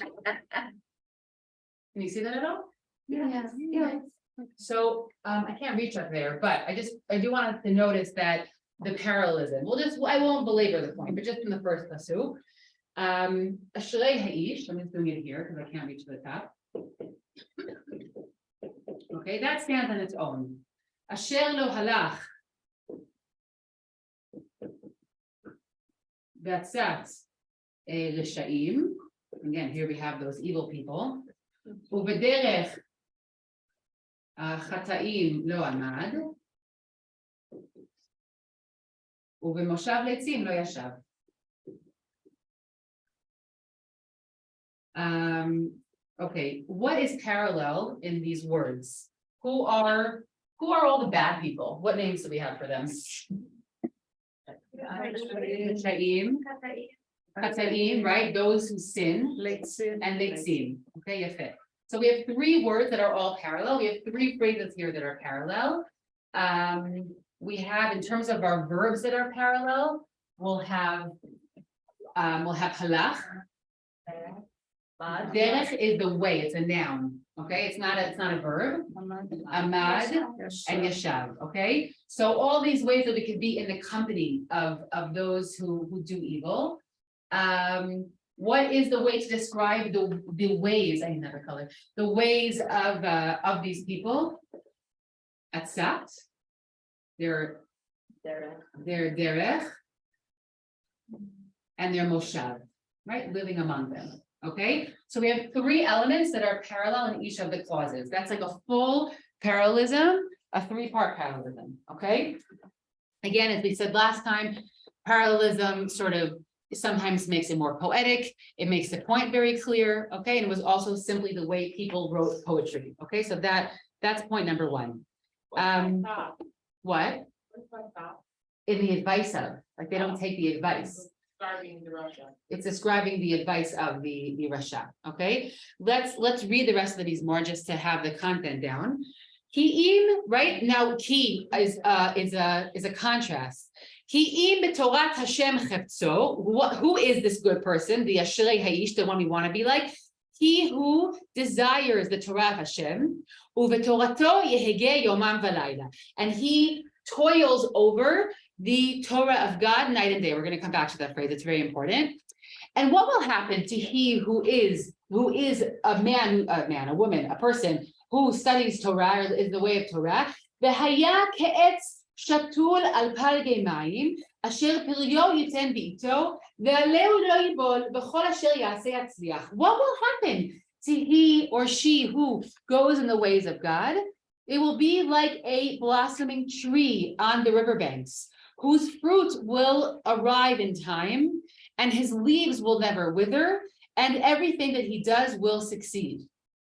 Speaker 1: you see that at all?
Speaker 4: Yeah.
Speaker 1: So I can't reach up there, but I do want to notice that the parallelism. I won't belabor the point, but just in the first pasuk. Ashrei ha'ish, I'm just doing it here because I can't reach to the top. Okay, that stands on its own. Asher lo halach. B'atzat reshaim. Again, here we have those evil people. U'bederech chataim lo amad. ובמושב לעצים לא ישב. Okay, what is parallel in these words? Who are all the bad people? What names do we have for them? Chataim, right? Those who sin, and leitzim. Okay, yefet. So we have three words that are all parallel. We have three phrases here that are parallel. We have, in terms of our verbs that are parallel, we'll have halach. Derech is the way, it's a noun, okay? It's not a verb. Amad and yashav, okay? So all these ways that we could be in the company of those who do evil. What is the way to describe the ways, I need another color, the ways of these people? Atzat. Their derech and their moshav, right? Living among them. Okay, so we have three elements that are parallel in each of the clauses. That's like a full parallelism, a three-part parallelism. Okay, again, as we said last time, parallelism sort of sometimes makes it more poetic. It makes the point very clear. Okay, and it was also simply the way people wrote poetry. Okay, so that's point number one. What? In the advice of, like they don't take the advice. It's describing the advice of the Rasha. Okay, let's read the rest of these more just to have the content down. Ki'im, right now, ki is a contrast. Ki'im b'torat Hashem cheptzo. Who is this good person? The Ashrei Ha'ish, the one we want to be like. He who desires the Torah of Hashem, uveTorato yehege yomam v'layla, and he toils over the Torah of God night and day. We're going to come back to that phrase. It's very important. And what will happen to he who is a man, a woman, a person who studies Torah, is the way of Torah? V'haya ke'etz shatul al palgei mayim asher piryo yiten b'ito ve'aleu lo yibol b'chol asher yaseh yatzliach. What will happen to he or she who goes in the ways of God? It will be like a blossoming tree on the riverbanks, whose fruit will arrive in time, and his leaves will never wither, and everything that he does will succeed.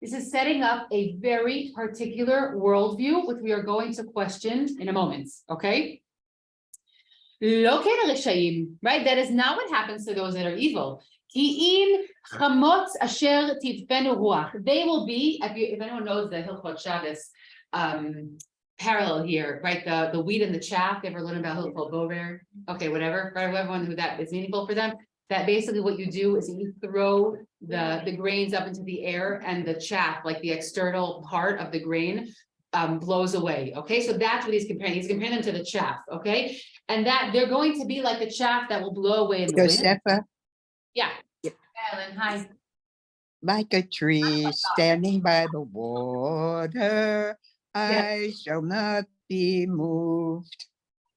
Speaker 1: This is setting up a very particular worldview, which we are going to question in a moment, okay? Right? That is not what happens to those that are evil. They will be, if anyone knows the Hilchot Shabbos parallel here, right? The wheat and the chaff. Ever learn about Hilchot Bover? Okay, whatever. For everyone who that is meaningful for them, that basically what you do is you throw the grains up into the air, and the chaff, like the external part of the grain, blows away. Okay, so that's what he's comparing. He's comparing them to the chaff. Okay, and that they're going to be like the chaff that will blow away in the wind.
Speaker 7: Yosefa,
Speaker 1: Yeah. Ellen, hi.
Speaker 7: like a tree standing by the water, I shall not be moved.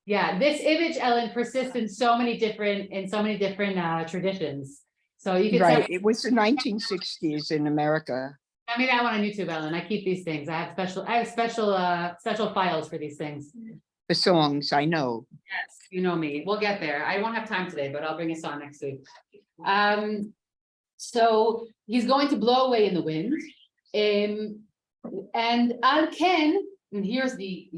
Speaker 1: Yeah, this image, Ellen, persists in so many different traditions. So you can
Speaker 7: Right, it was the 1960s in America.
Speaker 1: send me that one on YouTube, Ellen. I keep these things. I have special files for these things.
Speaker 7: The songs, I know.
Speaker 1: Yes, you know me. We'll get there. I won't have time today, but I'll bring a song next week. So he's going to blow away in the wind. And Al Ken, and here's the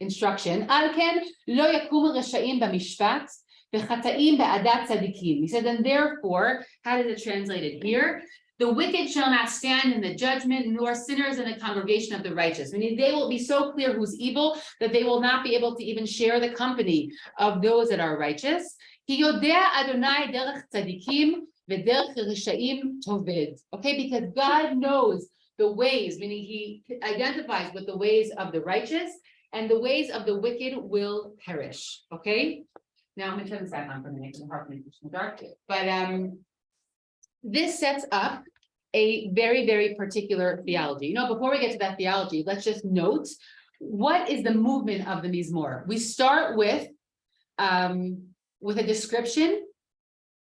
Speaker 1: instruction. Al Ken lo yakumu reshaim b'mishpat v'chataim ba'adat tzadikim. He said, and therefore, how does it translate it here? The wicked shall not stand in the judgment, nor sinners in the congregation of the righteous. Meaning they will be so clear who's evil that they will not be able to even share the company of those that are righteous. Ki yodea Adonai derech tzadikim v'derech rishaim toved. Okay, because God knows the ways, meaning he identifies with the ways of the righteous, and the ways of the wicked will perish. Okay, now I'm gonna turn this back on for a minute. It's hard for me to in the dark. But this sets up a very, very particular theology. Before we get to that theology, let's just note what is the movement of the Mizmor. We start with a description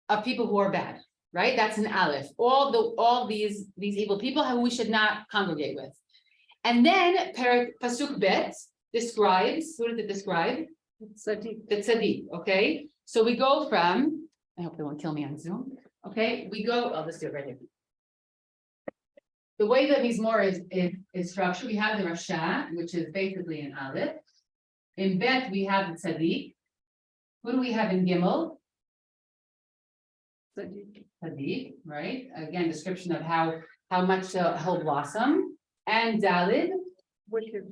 Speaker 1: of people who are bad, right? That's an aleph. All these evil people who we should not congregate with. And then pasuk bet describes, who does it describe? The tzaddik, okay? So we go from, I hope they won't kill me on Zoom. Okay, I'll just do it right here. The way that Mizmor is structured, we have the Rasha, which is basically an aleph. In Bet, we have the tzaddik. Who do we have in Gimel? Tzaddik, right? Again, description of how much he'll blossom. And Dalid, wicked,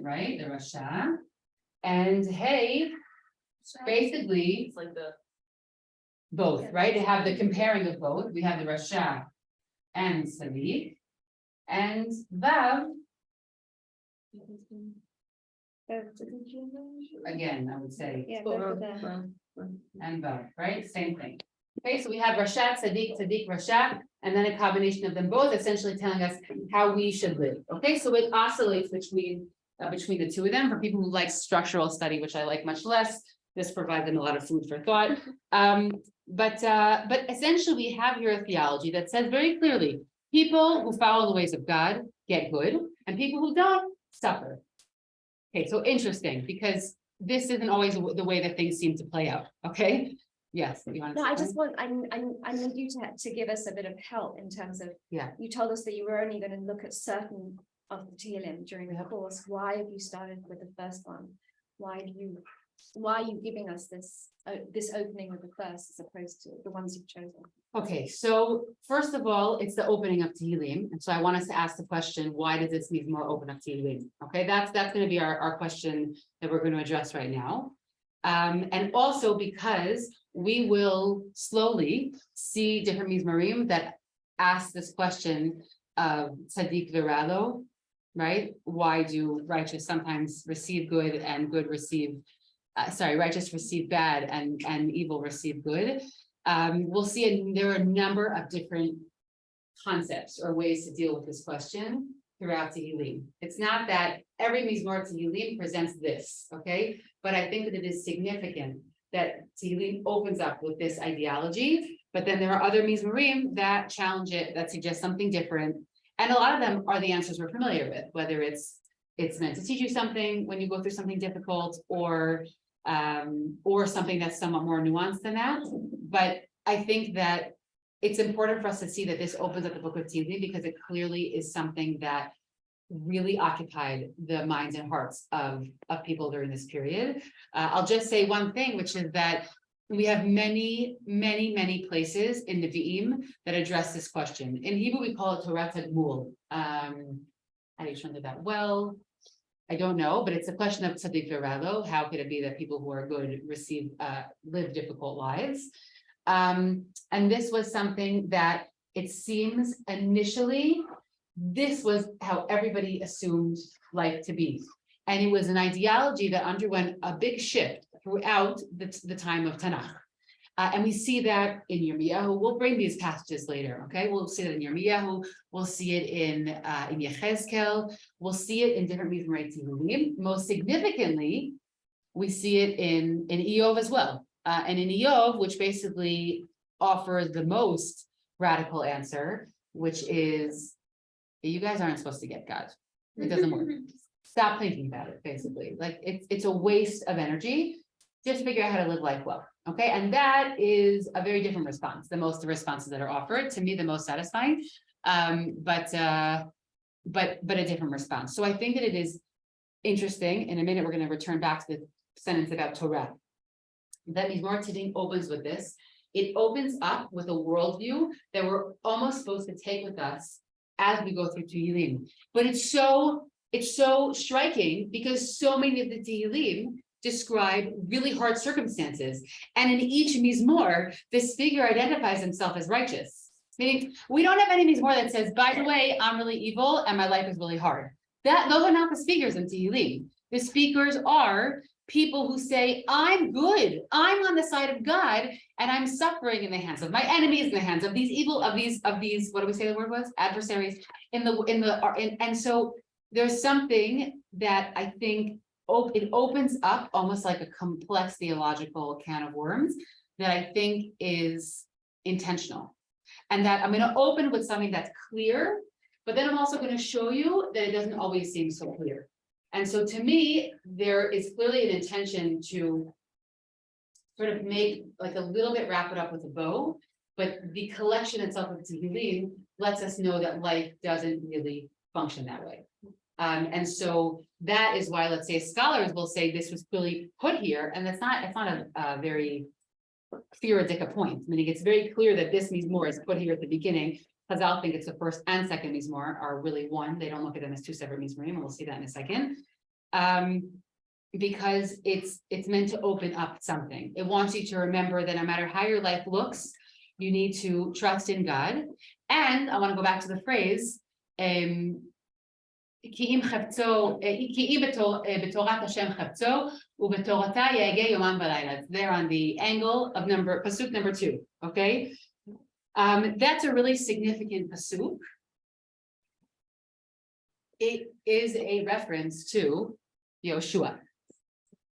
Speaker 1: right? The Rasha. And Hey, basically,
Speaker 2: It's like the.
Speaker 1: both, right? To have the comparing of both. We have the Rasha and Tzaddik. And Vav, again, I would say,
Speaker 4: Yeah, both of them.
Speaker 1: and Vav, right? Same thing. Okay, so we have Rasha, Tzaddik, Rasha, and then a combination of them both, essentially telling us how we should live. Okay, so it oscillates between the two of them. For people who like structural study, which I like much less, this provides them a lot of food for thought. But essentially we have here a theology that says very clearly, people who follow the ways of God get good, and people who don't suffer. Okay, so interesting, because this isn't always the way that things seem to play out. Okay, yes. You want to
Speaker 4: No, I
Speaker 1: say
Speaker 4: just want, I need you to give us a bit of help in terms of.
Speaker 1: Yeah.
Speaker 4: You told us that you were only going to look at certain of the Tehillim during the course. Why have you started with the first one? Why are you giving us this opening with the first as opposed to the ones you've chosen?
Speaker 1: Okay, so first of all, it's the opening of Tehillim, and so I want us to ask the question: why does this Mizmor open up Tehillim? Okay, that's going to be our question that we're going to address right now, and also because we will slowly see different Mizmorim that ask this question of Tzaddik Viralo, right? Why do righteous sometimes receive good and good receive? Righteous receive bad and evil receive good. We'll see there are a number of different concepts or ways to deal with this question throughout Tehillim. It's not that every Mizmor Tehillim presents this, okay? But I think that it is significant that Tehillim opens up with this ideology, but then there are other Mizmorim that challenge it, that suggest something different. And a lot of them are the answers we're familiar with, whether it's it's meant to teach you something when you go through something difficult, or something that's somewhat more nuanced than that. But I think that it's important for us to see that this opens up the book of Tehillim, because it clearly is something that really occupied the minds and hearts of people during this period. I'll just say one thing, which is that we have many places in the Nevi'im that address this question. In Hebrew, we call it Torah Tadmul. How do you translate that? Well, I don't know, but it's a question of tzaddik v'ralo. How could it be that people who are good live difficult lives? And this was something that it seems initially, this was how everybody assumed life to be. And it was an ideology that underwent a big shift throughout the time of Tanakh. And we see that in Yirmiyahu. We'll bring these passages later, okay? We'll see it in Yirmiyahu. We'll see it in Yechezkel. We'll see it in different Mizmorei Tehillim. Most significantly, we see it in Iyov as well. And in Iyov, which basically offers the most radical answer, which is, you guys aren't supposed to get God. It doesn't work. Stop thinking about it, basically. Like it's a waste of energy. Just figure out how to live life well. Okay. And that is a very different response than most of the responses that are offered. To me, the most satisfying, but a different response. So I think that it is interesting. In a minute, we're going to return back to the sentence about Torah. That means Mizmor Tehillim opens with this. It opens up with a worldview that we're almost supposed to take with us as we go through Tehillim. But it's so striking because so many of the Tehillim describe really hard circumstances. And in each Mizmor, this figure identifies himself as righteous. Meaning, we don't have any Mizmor that says, by the way, I'm really evil and my life is really hard. Those are not the speakers in Tehillim. The speakers are people who say, I'm good, I'm on the side of God, and I'm suffering in the hands of my enemies, in the hands of these evil, of these, what do we say the word was? Adversaries. And so there's something that I think it opens up almost like a complex theological can of worms that I think is intentional. And that I'm going to open with something that's clear, but then I'm also going to show you that it doesn't always seem so clear. And so to me, there is clearly an intention to sort of make like a little bit, wrap it up with a bow, but the collection itself of Tehillim lets us know that life doesn't really function that way. And so that is why, let's say, scholars will say this was clearly put here, and it's not a very theoretic point. Meaning it's very clear that this Mizmor is put here at the beginning. Chazal think it's the first and second Mizmor are really one. They don't look at them as two separate Mizmorim, and we'll see that in a second. Because it's meant to open up something. It wants you to remember that no matter how your life looks, you need to trust in God. And I want to go back to the phrase, there on the angle of pasuk number 2. Okay. That's a really significant pasuk. It is a reference to Yoshua.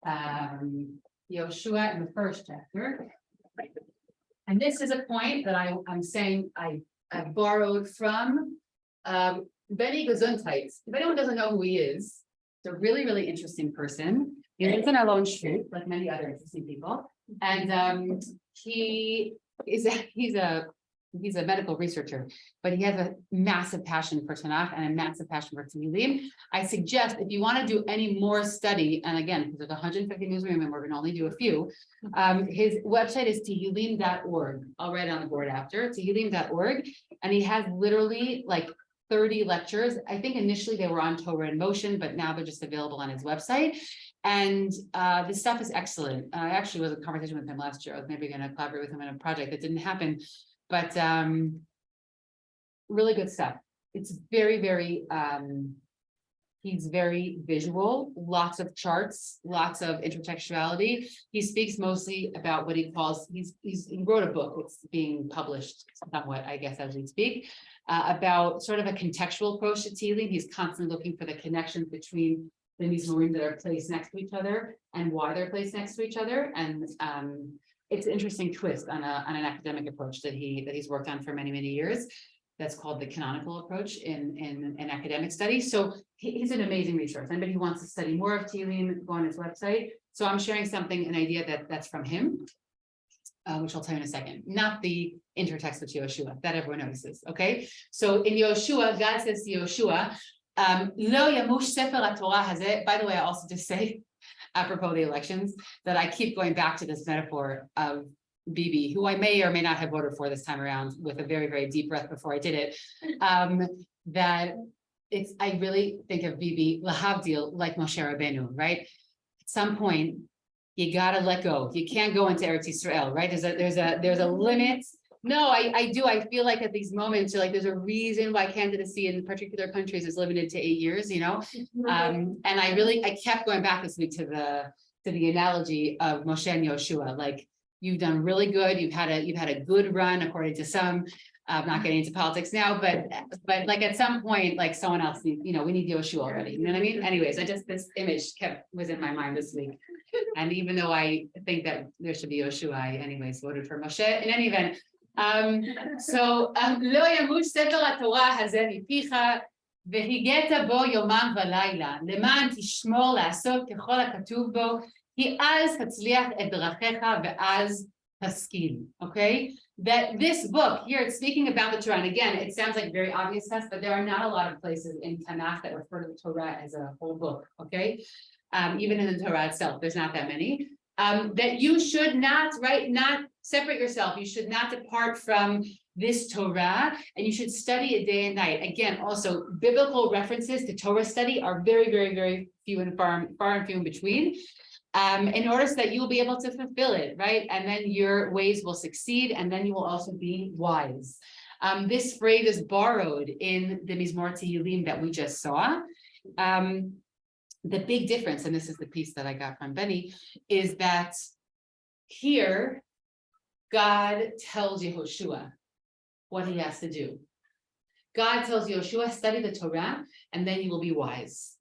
Speaker 1: Yoshua in the first chapter. And this is a point that I'm saying I borrowed from Benny Gesundheit. If anyone doesn't know who he is, it's a really, really interesting person. He lives in Alon Shvut, like many other interesting people. And he's a medical researcher, but he has a massive passion for Tanakh and a massive passion for Tehillim. I suggest if you want to do any more study, and again, because there's 150 newsroom and we're going to only do a few, his website is tehillim.org. I'll write it on the board after, tehillim.org. And he has literally like 30 lectures. I think initially they were on Torah in Motion, but now they're just available on his website. And this stuff is excellent. I actually was in a conversation with him last year. I was maybe going to collaborate with him in a project that didn't happen. But really good stuff. It's very, very, he's very visual, lots of charts, lots of intertextuality. He speaks mostly about what he calls, he wrote a book, it's being published somewhat, I guess, as we speak, about sort of a contextual approach to Tehillim. He's constantly looking for the connections between the Mizmorim that are placed next to each other and why they're placed next to each other. And it's an interesting twist on an academic approach that he's worked on for many, many years. That's called the canonical approach in academic studies. So he's an amazing resource. Anybody who wants to study more of Tehillim, go on his website. So I'm sharing something, an idea that's from him, which I'll tell you in a second, not the intertext with Yoshua, that everyone notices, okay? So in Yoshua, God says to Yoshua, Lo yamush sefer HaTorah hazeh. By the way, I also just say, apropos the elections, that I keep going back to this metaphor of Bibi, who I may or may not have voted for this time around with a very, very deep breath before I did it, that I really think of Bibi, lahavdil, like Moshe Rabbeinu, right? At some point, you gotta let go. You can't go into Eretz Yisrael, right? There's a limit. No, I do. I feel like at these moments, you're like, there's a reason why candidacy in particular countries is limited to 8 years, you know? And I kept going back this week to the analogy of Moshe and Yoshua. Like, you've done really good. You've had a good run, according to some. I'm not getting into politics now, but like at some point, like someone else needs, we need Yoshua already. You know what I mean? Anyways, this image was in my mind this week. And even though I think that there should be Yoshua, I anyways voted for Moshe in any event. Lo yamush sefer HaTorah hazeh mipicha והגית בו יומם ולילה, למען תשמור לעשות ככל הכתוב בו, כי אז תצליח את דרכיך ואז תשכיל, okay? That this book here, it's speaking about the Torah, and again, it sounds like very obvious to us, but there are not a lot of places in Tanakh that refer to the Torah as a whole book, okay? Even in the Torah itself, there's not that many. That you should not separate yourself. You should not depart from this Torah, and you should study it day and night. Again, also biblical references to Torah study are very, very, very few and far and few in between. In order so that you will be able to fulfill it, right? And then your ways will succeed, and then you will also be wise. This phrase is borrowed in the Mizmor Tehillim that we just saw. The big difference, and this is the piece that I got from Benny, is that here, God tells Yehoshua what he has to do. God tells Yoshua, study the Torah, and then you will be wise.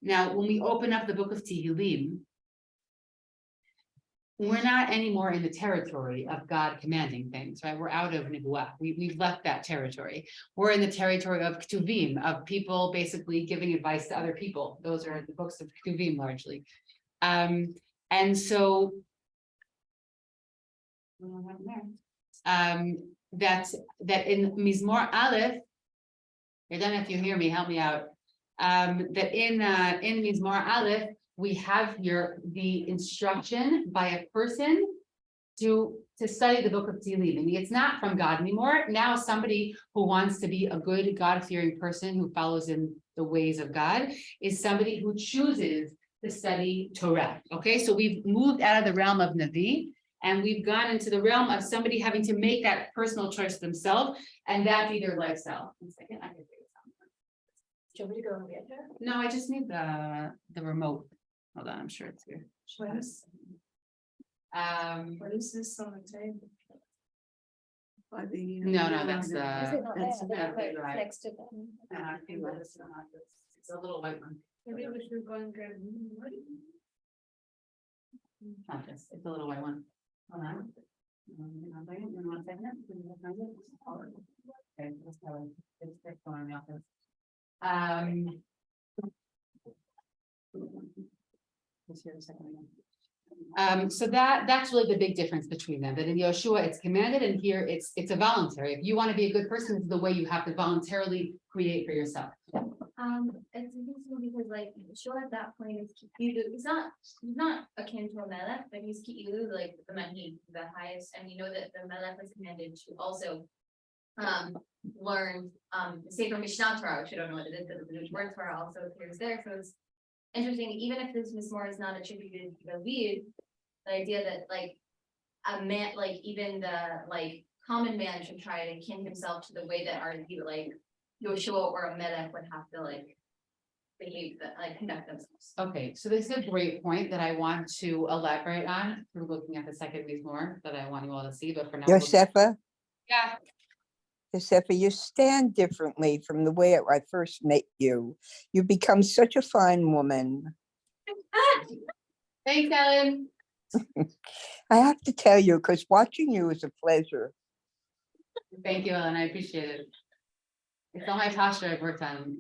Speaker 1: Now, when we open up the book of Tehillim, we're not anymore in the territory of God commanding things, right? We're out of Nebuah. We've left that territory. We're in the territory of Ketuvim, of people basically giving advice to other people. Those are the books of Ketuvim largely. And so, that in Mizmor Aleph, I don't know if you hear me, help me out. That in Mizmor Aleph, we have here the instruction by a person to study the book of Tehillim. And it's not from God anymore. Now somebody who wants to be a good God-fearing person who follows in the ways of God is somebody who chooses to study Torah. Okay, so we've moved out of the realm of Navi, and we've gone into the realm of somebody having to make that personal choice themselves, and that be their lifestyle. One second, I can figure this out.
Speaker 2: Do you want me to go and get her?
Speaker 1: No, I just need the remote. Hold on, I'm sure it's here.
Speaker 3: What is this on the table? By the,
Speaker 1: No, that's
Speaker 4: Is it not
Speaker 3: that's
Speaker 4: there?
Speaker 1: okay, right.
Speaker 4: Next to them.
Speaker 1: It's a little white one.
Speaker 3: maybe we should go and grab.
Speaker 1: Not this, it's a little white one. Hold on. One second. Okay, let's have it. It's going in the office. Let's hear a second again. So that's really the big difference between them. That in Yoshua it's commanded, and here it's a voluntary. If you want to be a good person, it's the way you have to voluntarily create for yourself.
Speaker 5: It's interesting because like Shua at that point is Ki'ilu. He's not akin to a melech, but he's Ki'ilu, like the Manhi, the highest, and we know that the melech was commanded to also learn say from Mishnah Torah, which I don't know what it is, but the word Torah also appears there. So it's interesting, even if this Mizmor is not attributed to David, the idea that like a man, like even the like common man should try to akin himself to the way that our like Yoshua or a Melech would have to like behave, that like conduct themselves.
Speaker 1: Okay, so this is a great point that I want to elaborate on through looking at the second Mizmor that I want you all to see, but for now.
Speaker 7: Yosefa,
Speaker 1: Yeah.
Speaker 7: Yosefa, you stand differently from the way I first met you. You become such a fine woman.
Speaker 1: Thanks, Ellen.
Speaker 7: I have to tell you, because watching you is a pleasure.
Speaker 1: Thank you, Ellen. I appreciate it. It's all my posture I've worked on,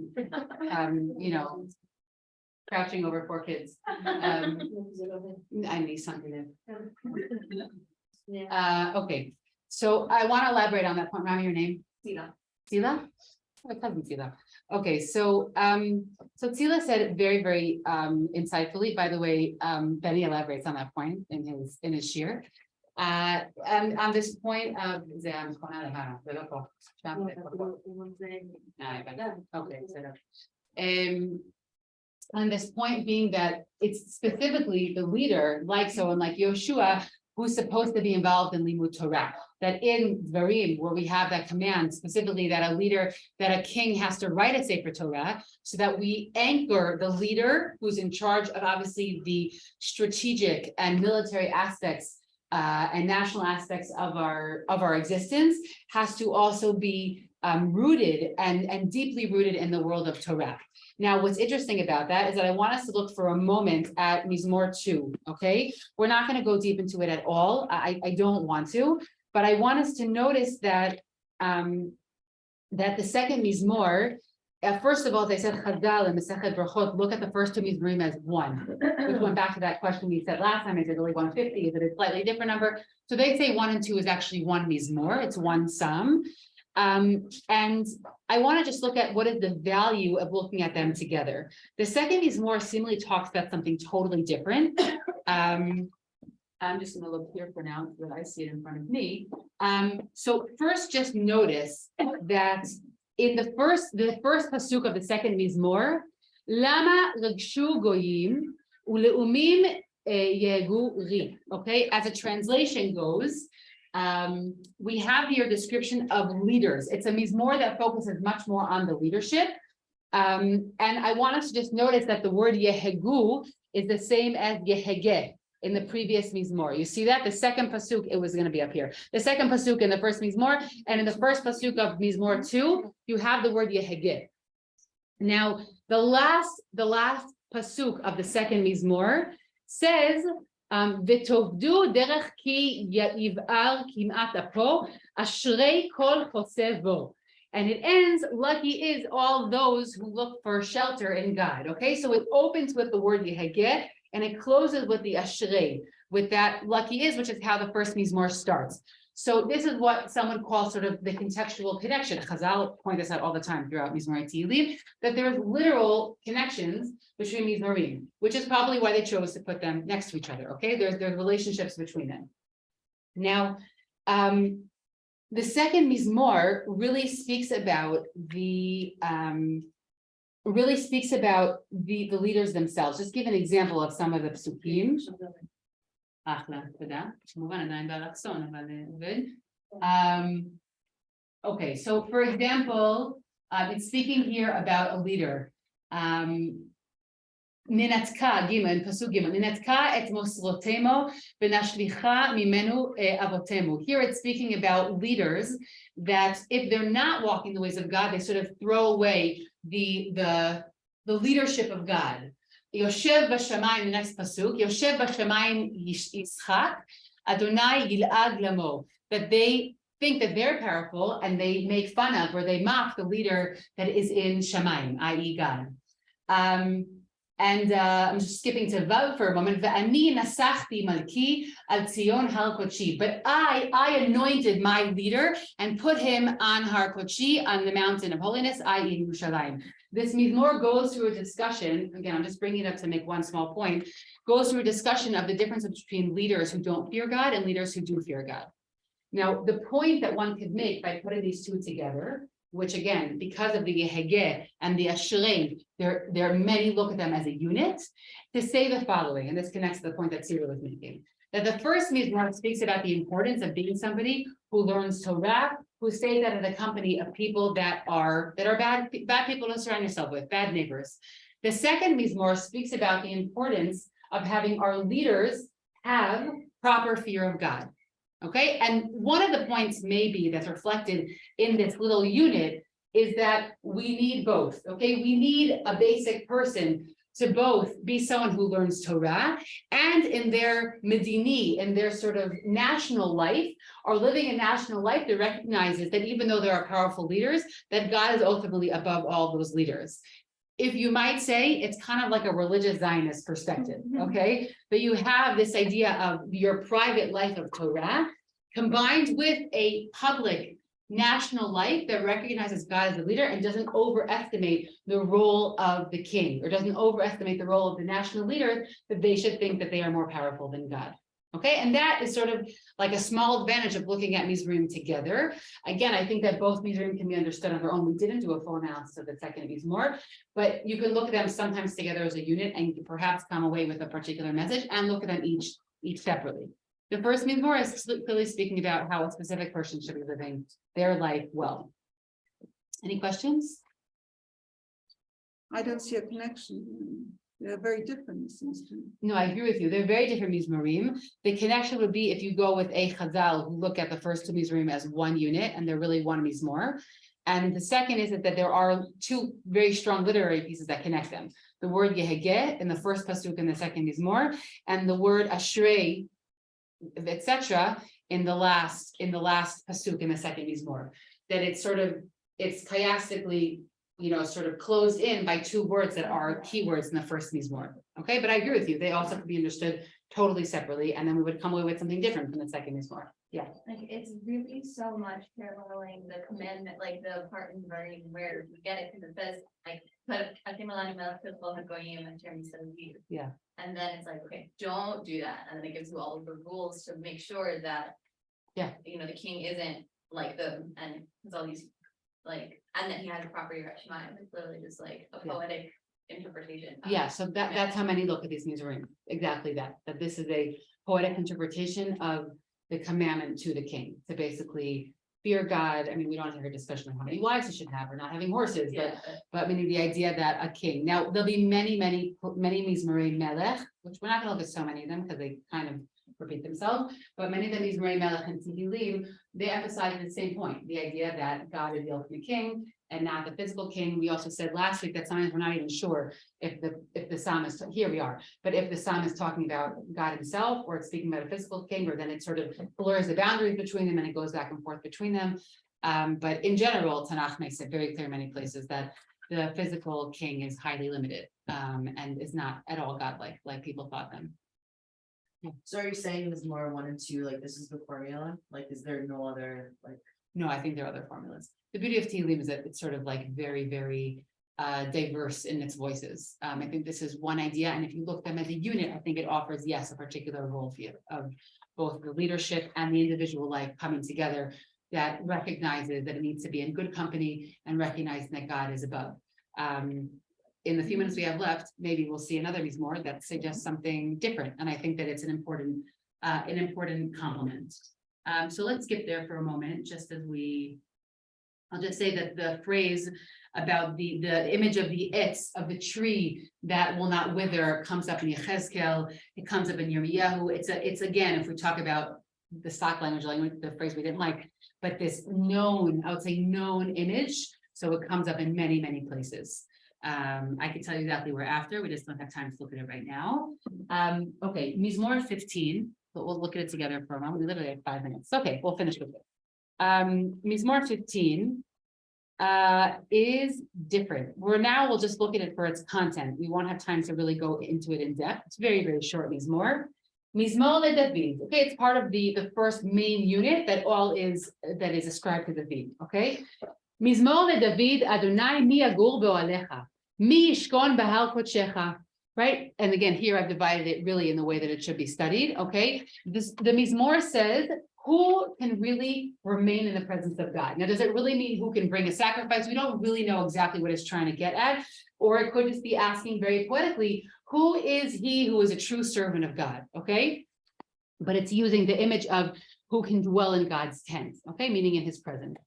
Speaker 1: you know, crouching over 4 kids. I need something to. Okay, so I want to elaborate on that point. Rami, your name?
Speaker 2: Sila.
Speaker 1: Tila? Oh, it doesn't Tila. Okay, so Tila said it very, very insightfully. By the way, Benny elaborates on that point in his shir. And on this point of on this point being that it's specifically the leader, like someone like Yoshua, who's supposed to be involved in Limud Torah. That in Dvarim, where we have that command specifically that a leader, that a king has to write a Sefer Torah, so that we anchor the leader who's in charge of obviously the strategic and military aspects and national aspects of our existence, has to also be rooted and deeply rooted in the world of Torah. Now, what's interesting about that is that I want us to look for a moment at Mizmor 2, okay? We're not going to go deep into it at all. I don't want to, but I want us to notice that that the second Mizmor, first of all, as I said, Chazal and Masechet Brachot, look at the first 2 Mizmorim as one. Which went back to that question we said last time, is it really 150? Is it a slightly different number? So they say 1 and 2 is actually one Mizmor, it's one sum. And I want to just look at what is the value of looking at them together. The second Mizmor seemingly talks about something totally different. I'm just going to look here for now so that I see it in front of me. So first, just notice that in the first pasuk of the second Mizmor, Lama Ragshu Goyim Uleumim Yegu Ri. Okay, as a translation goes, we have here a description of leaders. It's a Mizmor that focuses much more on the leadership. And I want us to just notice that the word Yehegu is the same as Yehegeh in the previous Mizmor. You see that? The second pasuk, it was going to be up here. The second pasuk in the first Mizmor, and in the first pasuk of Mizmor 2, you have the word Yehegeh. Now, the last pasuk of the second Mizmor says, V'tovdu derech ki yiv'ar kim'at apo, ashrei kol choseh bo. And it ends, lucky is all those who look for shelter in God. Okay, so it opens with the word Yehegeh, and it closes with the ashrei, with that lucky is, which is how the first Mizmor starts. So this is what some would call sort of the contextual connection. Chazal point this out all the time throughout Mizmor Tehillim, that there's literal connections between Mizmorim, which is probably why they chose to put them next to each other. Okay, there's relationships between them. Now, the second Mizmor really speaks about the leaders themselves. Just give an example of some of the psukim. Okay, so for example, it's speaking here about a leader. Ninatzka Gimel, Pasuk Gimel, Ninatzka et Moslotemo v'nashlicha mimenu avotemu. Here it's speaking about leaders that if they're not walking the ways of God, they sort of throw away the leadership of God. Yoshev b'shamayim, the next pasuk, Yoshev b'shamayim Yitzchak, Adonai Yil'ad Lamo, that they think that they're powerful and they make fun of or they mock the leader that is in Shamayim, i.e. God. And I'm just skipping to Vav for a moment. Ve'ani nasachti malki al Tzion har kodeshi. But I anointed my leader and put him on Har Kodeshi, on the mountain of holiness, i.e. Yerushalayim. This Mizmor goes through a discussion, again, I'm just bringing it up to make one small point, goes through a discussion of the difference between leaders who don't fear God and leaders who do fear God. Now, the point that one could make by putting these two together, which again, because of the Yehegeh and the Ashrei, there are many look at them as a unit, to say the following, and this connects to the point that Cyril was making, that the first Mizmor speaks about the importance of being somebody who learns Torah, who stays out of the company of people that are bad people to surround yourself with, bad neighbors. The second Mizmor speaks about the importance of having our leaders have proper fear of God. Okay, and one of the points maybe that's reflected in this little unit is that we need both. Okay, we need a basic person to both be someone who learns Torah and in their medini, in their sort of national life, are living a national life that recognizes that even though there are powerful leaders, that God is ultimately above all those leaders. If you might say, it's kind of like a religious Zionist perspective, okay? But you have this idea of your private life of Torah combined with a public national life that recognizes God as a leader and doesn't overestimate the role of the king, or doesn't overestimate the role of the national leader, that they should think that they are more powerful than God. Okay, and that is sort of like a small advantage of looking at Mizraim together. Again, I think that both Mizraim can be understood on their own. We didn't do a full analysis of the second Mizmor, but you can look at them sometimes together as a unit and perhaps come away with a particular message and look at them each separately. The first Mizmor is clearly speaking about how a specific person should be living their life well. Any questions?
Speaker 3: I don't see a connection. They're very different, it seems to me.
Speaker 1: No, I agree with you. They're very different Mizmorim. The connection would be if you go with a Chazal who look at the first two Mizmorim as one unit and they're really one Mizmor. And the second is that there are two very strong literary pieces that connect them. The word Yehegeh in the first pasuk and the second Mizmor, and the word Ashrei, etc. in the last pasuk in the second Mizmor. That it's chiastically, sort of closed in by two words that are keywords in the first Mizmor. Okay, but I agree with you. They also can be understood totally separately, and then we would come away with something different from the second Mizmor. Yeah.
Speaker 5: Like, it's really so much paralleling the commandment, like the part in Varim where we get it, because it says, like,
Speaker 1: Yeah.
Speaker 5: and then it's like, okay, don't do that, and then it gives you all of the rules to make sure that,
Speaker 1: Yeah.
Speaker 5: the king isn't like and there's all these, like, and that he has a proper Yerushalayim. It's literally just like a
Speaker 1: Yeah.
Speaker 5: poetic interpretation.
Speaker 1: Yeah, so that's how many look at these Mizmorim. Exactly that this is a poetic interpretation of the commandment to the king to basically fear God. I mean, we don't have a discussion on how many wives he should have or not having horses, but I mean, the idea that a king, now there'll be many Mizmorei Melech, which we're not gonna look at so many of them because they kind of repeat themselves, but many of them, Mizmorei Melech and Tehillim, they emphasize the same point, the idea that God is the ultimate king and not the physical king. We also said last week that sometimes we're not even sure if the psalmist, here we are, but if the psalmist is talking about God himself or it's speaking about a physical king, or then it sort of blurs the boundaries between them and it goes back and forth between them. But in general, Tanakh makes it very clear in many places that the physical king is highly limited and is not at all godlike, like people thought them.
Speaker 6: So are you saying there's more 1 and 2, like this is the formula? Like, is there no other, like?
Speaker 1: No, I think there are other formulas. The beauty of Tehillim is that it's sort of like very, very diverse in its voices. I think this is one idea, and if you look at them as a unit, I think it offers, yes, a particular worldview of both the leadership and the individual life coming together that recognizes that it needs to be in good company and recognizing that God is above. In the few minutes we have left, maybe we'll see another Mizmor that suggests something different, and I think that it's an important complement. So let's skip there for a moment, just as I'll just say that the phrase about the image of the itz, of the tree that will not wither, comes up in Yechezkel, it comes up in Yirmiyahu. It's again, if we talk about the stock language, the phrase we didn't like, but this known, I would say known image. So it comes up in many, many places. I can tell you exactly where after, we just don't have time to look at it right now. Okay, Mizmor 15, but we'll look at it together for a moment. We literally have 5 minutes. Okay, we'll finish with it. Mizmor 15 is different. We'll just look at it for its content. We won't have time to really go into it in depth. It's very, very short Mizmor. Mizmor LeDavid. Okay, it's part of the first main unit that is ascribed to David. Okay. Mizmor LeDavid Adonai mi yagur be'ohalecha, mi yishkon behar kodshecha. Right, and again, here I've divided it really in the way that it should be studied. Okay, the Mizmor says who can really remain in the presence of God. Now, does it really mean who can bring a sacrifice? We don't really know exactly what it's trying to get at, or it could just be asking very poetically, who is he who is a true servant of God? Okay, but it's using the image of who can dwell in God's tent. Okay, meaning in his presence.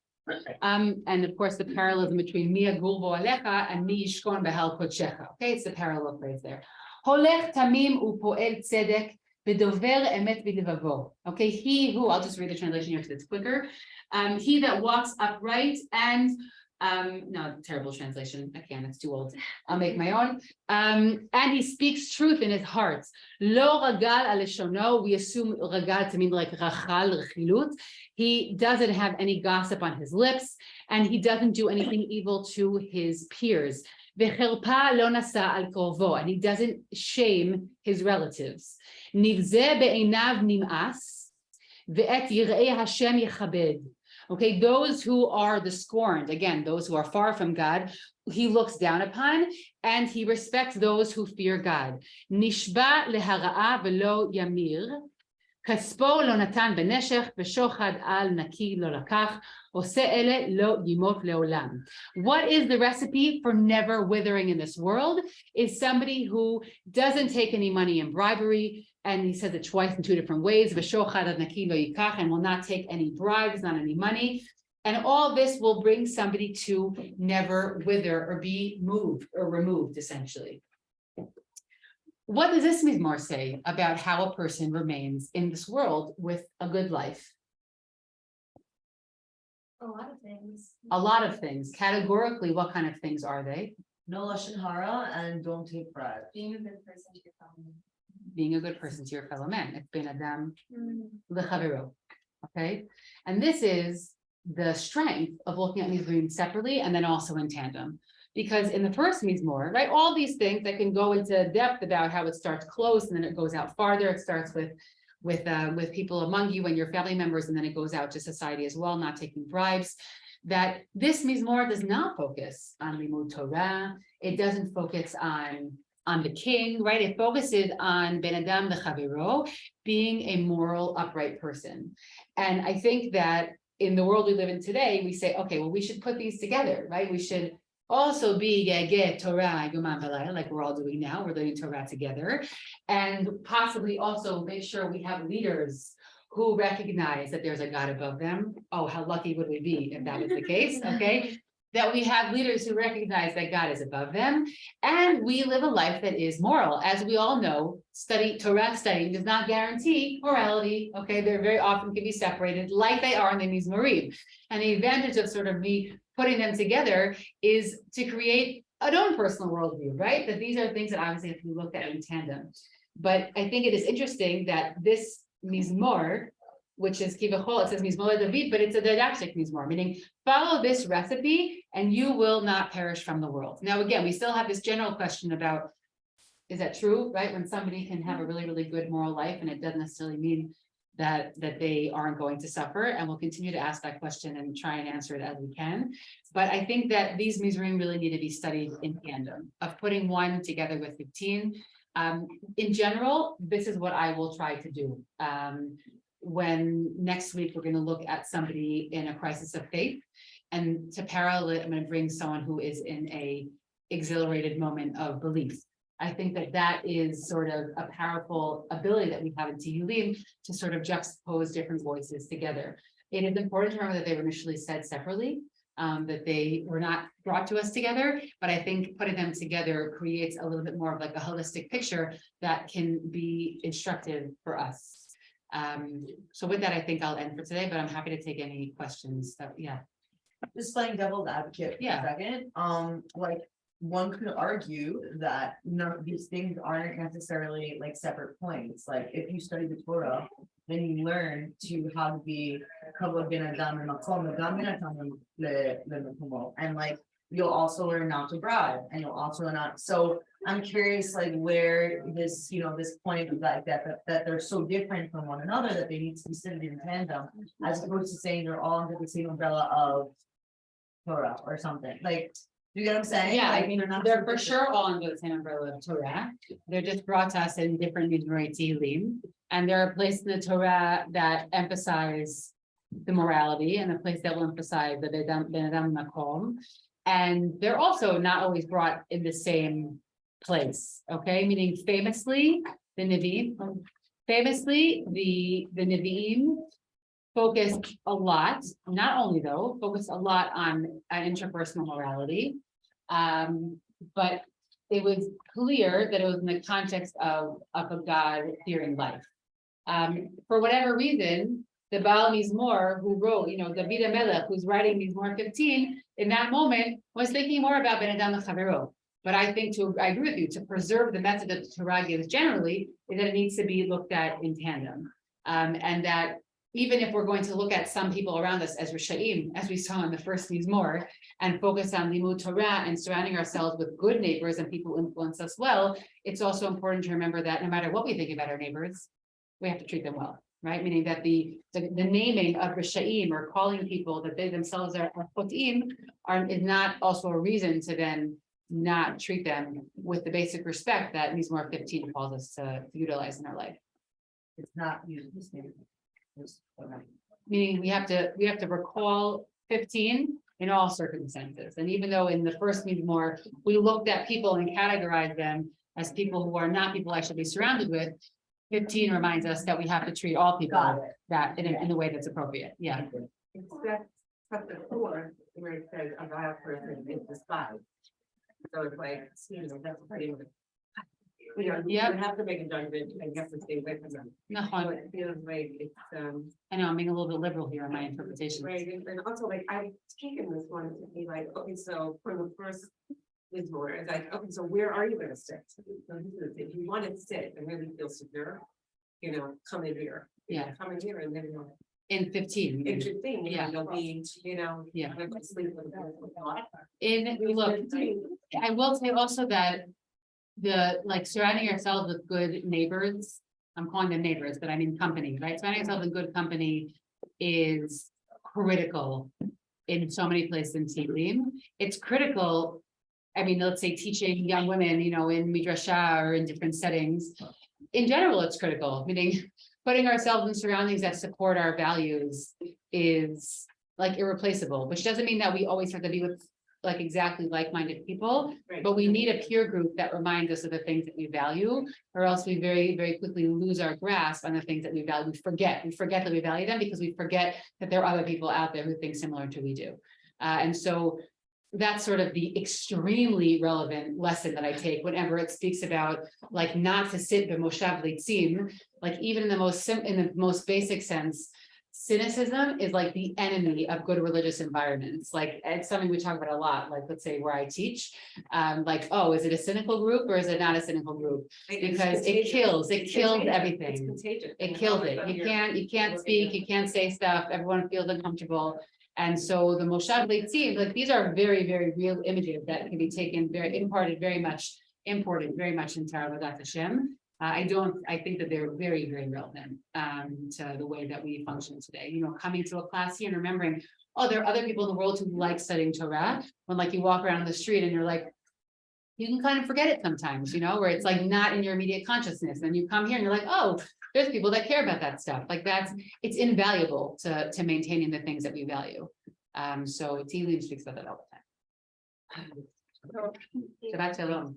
Speaker 1: And of course, the parallelism between mi yagur be'ohalecha and mi yishkon behar kodshecha. Okay, it's the parallel phrase there. Holech tamim u'poel tzedek v'dover emet b'levavo. Okay, he who, I'll just read the translation here because it's quicker. He that walks upright and No, terrible translation. I can't, it's too old. I'll make my own. And he speaks truth in his heart. Lo ragal alishono, we assume ragal to mean like rachal, rechilut. He doesn't have any gossip on his lips, and he doesn't do anything evil to his peers. V'chelpa lo nasa al korvo, and he doesn't shame his relatives. Nivzeh be'einav nim'as, ve'et yirei Hashem yechabed. Okay, those who are the scorned, again, those who are far from God, he looks down upon, and he respects those who fear God. Nishba lehara'a velo yamir, kaspo lo natan beneshech, v'shochad al naki lo lakach, ose ele lo yimot leolam. What is the recipe for never withering in this world? Is somebody who doesn't take any money in bribery, and he says it twice in two different ways, v'shochad al naki lo yikach, and will not take any bribes, not any money. And all this will bring somebody to never wither or be moved or removed, essentially. What does this mizmor say about how a person remains in this world with a good life?
Speaker 5: A lot of things.
Speaker 1: A lot of things. Categorically, what kind of things are they?
Speaker 6: No lashon hara and don't take bribes.
Speaker 5: Being a good person to your family.
Speaker 1: Being a good person to your fellow man. It's ben adam lechavero. Okay, and this is the strength of looking at mizmorim separately and then also in tandem. Because in the first mizmor, right, all these things that can go into depth about how it starts close and then it goes out farther. It starts with people among you and your family members, and then it goes out to society as well, not taking bribes. That this mizmor does not focus on limud Torah. It doesn't focus on the king, right? It focuses on ben adam lechavero, being a moral, upright person. And I think that in the world we live in today, we say, okay, well, we should put these together, right? We should also be Gegeh Torah, Yomam V'Layla, like we're all doing now. We're learning Torah together, and possibly also make sure we have leaders who recognize that there's a God above them. Oh, how lucky would we be if that was the case? Okay, that we have leaders who recognize that God is above them, and we live a life that is moral. As we all know, Torah studying does not guarantee morality. Okay, they're very often can be separated, like they are in the mizmorim. And the advantage of sort of me putting them together is to create an own personal worldview, right? That these are things that obviously have to be looked at in tandem. But I think it is interesting that this mizmor, which is kivachol, it says mizmor David, but it's a didactic mizmor, meaning follow this recipe and you will not perish from the world. Now, again, we still have this general question about, is that true, right? When somebody can have a really, really good moral life, and it doesn't necessarily mean that they aren't going to suffer, and we'll continue to ask that question and try and answer it as we can. But I think that these mizmorim really need to be studied in tandem, of putting one together with 15. In general, this is what I will try to do. When next week we're going to look at somebody in a crisis of faith, and to parallel it, I'm going to bring someone who is in a exhilarated moment of belief. I think that that is sort of a powerful ability that we have in Tehillim to sort of juxtapose different voices together. It is important to remember that they were initially said separately, that they were not brought to us together, but I think putting them together creates a little bit more of like a holistic picture that can be instructive for us. So with that, I think I'll end for today, but I'm happy to take any questions that, yeah.
Speaker 6: Just playing devil's advocate for
Speaker 1: Yeah.
Speaker 6: a second, like, one could argue that none of these things aren't necessarily like separate points. Like if you study the Torah, then you learn to how to be kavod ben adam le'makom, v'gam ben adam le'makomo, and like you'll also learn not to bribe, and you'll also learn not. So I'm curious, like where this, this point of like that they're so different from one another that they need to be studied in tandem, as opposed to saying they're all under the same umbrella of Torah or something. Like, you get what I'm saying?
Speaker 1: Yeah,
Speaker 6: Like,
Speaker 1: I mean,
Speaker 6: not
Speaker 1: they're
Speaker 6: so
Speaker 1: for
Speaker 6: different.
Speaker 1: sure all under the same umbrella of Torah. They're just brought to us in different mizmorei Tehillim. And there are places in the Torah that emphasize the morality, and a place that will emphasize the ben adam makom. And they're also not always brought in the same place, okay? Meaning famously, the Nevi'im, the Nevi'im focused a lot, not only though, focused a lot on interpersonal morality. But it was clear that it was in the context of a God-fearing life. For whatever reason, the Baal Mizmor who wrote, David HaMelech, who's writing Mizmor 15, in that moment was thinking more about Ben Adam L'Chavero. But I think I agree with you, to preserve the method that the Torah gives generally, is that it needs to be looked at in tandem. And that even if we're going to look at some people around us as Rishaim, as we saw in the first Mizmor, and focus on Limud Torah and surrounding ourselves with good neighbors and people who influence us well, it's also important to remember that no matter what we think about our neighbors, we have to treat them well, right? Meaning that the naming of Rishaim or calling people that they themselves are Chotim is not also a reason to then not treat them with the basic respect that Mizmor 15 calls us to utilize in our life.
Speaker 6: It's not used the same.
Speaker 1: Meaning we have to recall 15 in all circumstances. And even though in the first Mizmor, we looked at people and categorized them as people who are not people I should be surrounded with, 15 reminds us that we have to treat all people that in a way that's appropriate. Yeah.
Speaker 8: It's that chapter 4, where it says a vile person is despised. So it's like, that's pretty. You have to make a judgment and you have to stay away from them.
Speaker 1: No,
Speaker 8: So it feels like it's,
Speaker 1: I know I'm being a little bit liberal here in my interpretation.
Speaker 8: right, and also like I've taken this one to be like, okay, so for the first Mizmor, it's like, okay, so where are you gonna sit? So this is, if you want to sit and really feel secure, come in here.
Speaker 1: Yeah.
Speaker 8: Come in here and then you'll,
Speaker 1: In 15.
Speaker 8: it's your thing,
Speaker 1: Yeah.
Speaker 8: you'll be,
Speaker 1: Yeah.
Speaker 8: like, sleep with a lot.
Speaker 1: Look, I will say also that surrounding yourselves with good neighbors, I'm calling them neighbors, but I mean company, right? Surrounding yourself with good company is critical in so many places in Tehillim. It's critical. I mean, let's say teaching young women, in midrasha or in different settings. In general, it's critical, meaning putting ourselves in surroundings that support our values is like irreplaceable, which doesn't mean that we always have to be with like exactly like-minded people,
Speaker 8: Right.
Speaker 1: but we need a peer group that reminds us of the things that we value, or else we very, very quickly lose our grasp on the things that we value. We forget that we value them because we forget that there are other people out there who think similar to we do. And so that's sort of the extremely relevant lesson that I take whenever it speaks about like not to sit b'moshav litzim, like even in the most basic sense. Cynicism is like the enemy of good religious environments. Like it's something we talk about a lot, like let's say where I teach, is it a cynical group or is it not a cynical group? Because it kills everything.
Speaker 8: It's contagious.
Speaker 1: It kills it. You can't speak, you can't say stuff, everyone feels uncomfortable. And so the Moshav Leitzim, like these are very, very real images that can be taken imported very much in Torah Avodat Hashem. I think that they're very, very relevant to the way that we function today. Coming to a class here and remembering, there are other people in the world who like studying Torah. When like you walk around the street and you're like, you can kind of forget it sometimes, where it's like not in your immediate consciousness. And you come here and you're like, oh, there's people that care about that stuff. Like it's invaluable to maintaining the things that we value. So Tehillim speaks about that all the time. Shabbat Shalom.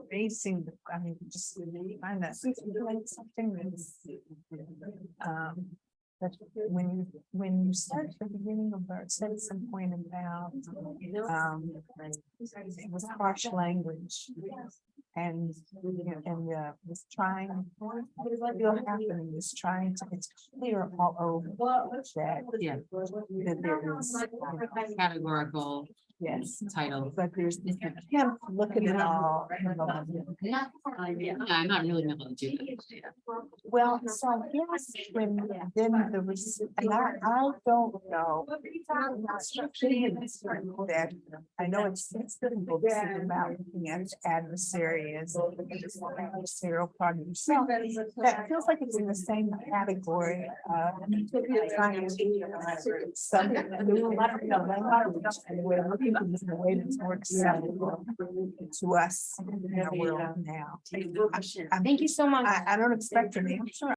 Speaker 9: Facing, just find that something that when you start at the beginning of it said some point about it was harsh language and was trying what happening is trying to it's clear all over that there is
Speaker 1: Categorical
Speaker 9: yes
Speaker 1: title.
Speaker 9: but there's this attempt to look at it all
Speaker 1: I'm not really able to do that.
Speaker 9: well, so I guess when then and I don't know. That I know it's difficult to think about looking at adversary as adversarial part of yourself. That feels like it's in the same category trying to something and we're looking for this in a way that's more acceptable to us in our world now.
Speaker 4: Thank you so much.
Speaker 9: I don't expect an answer.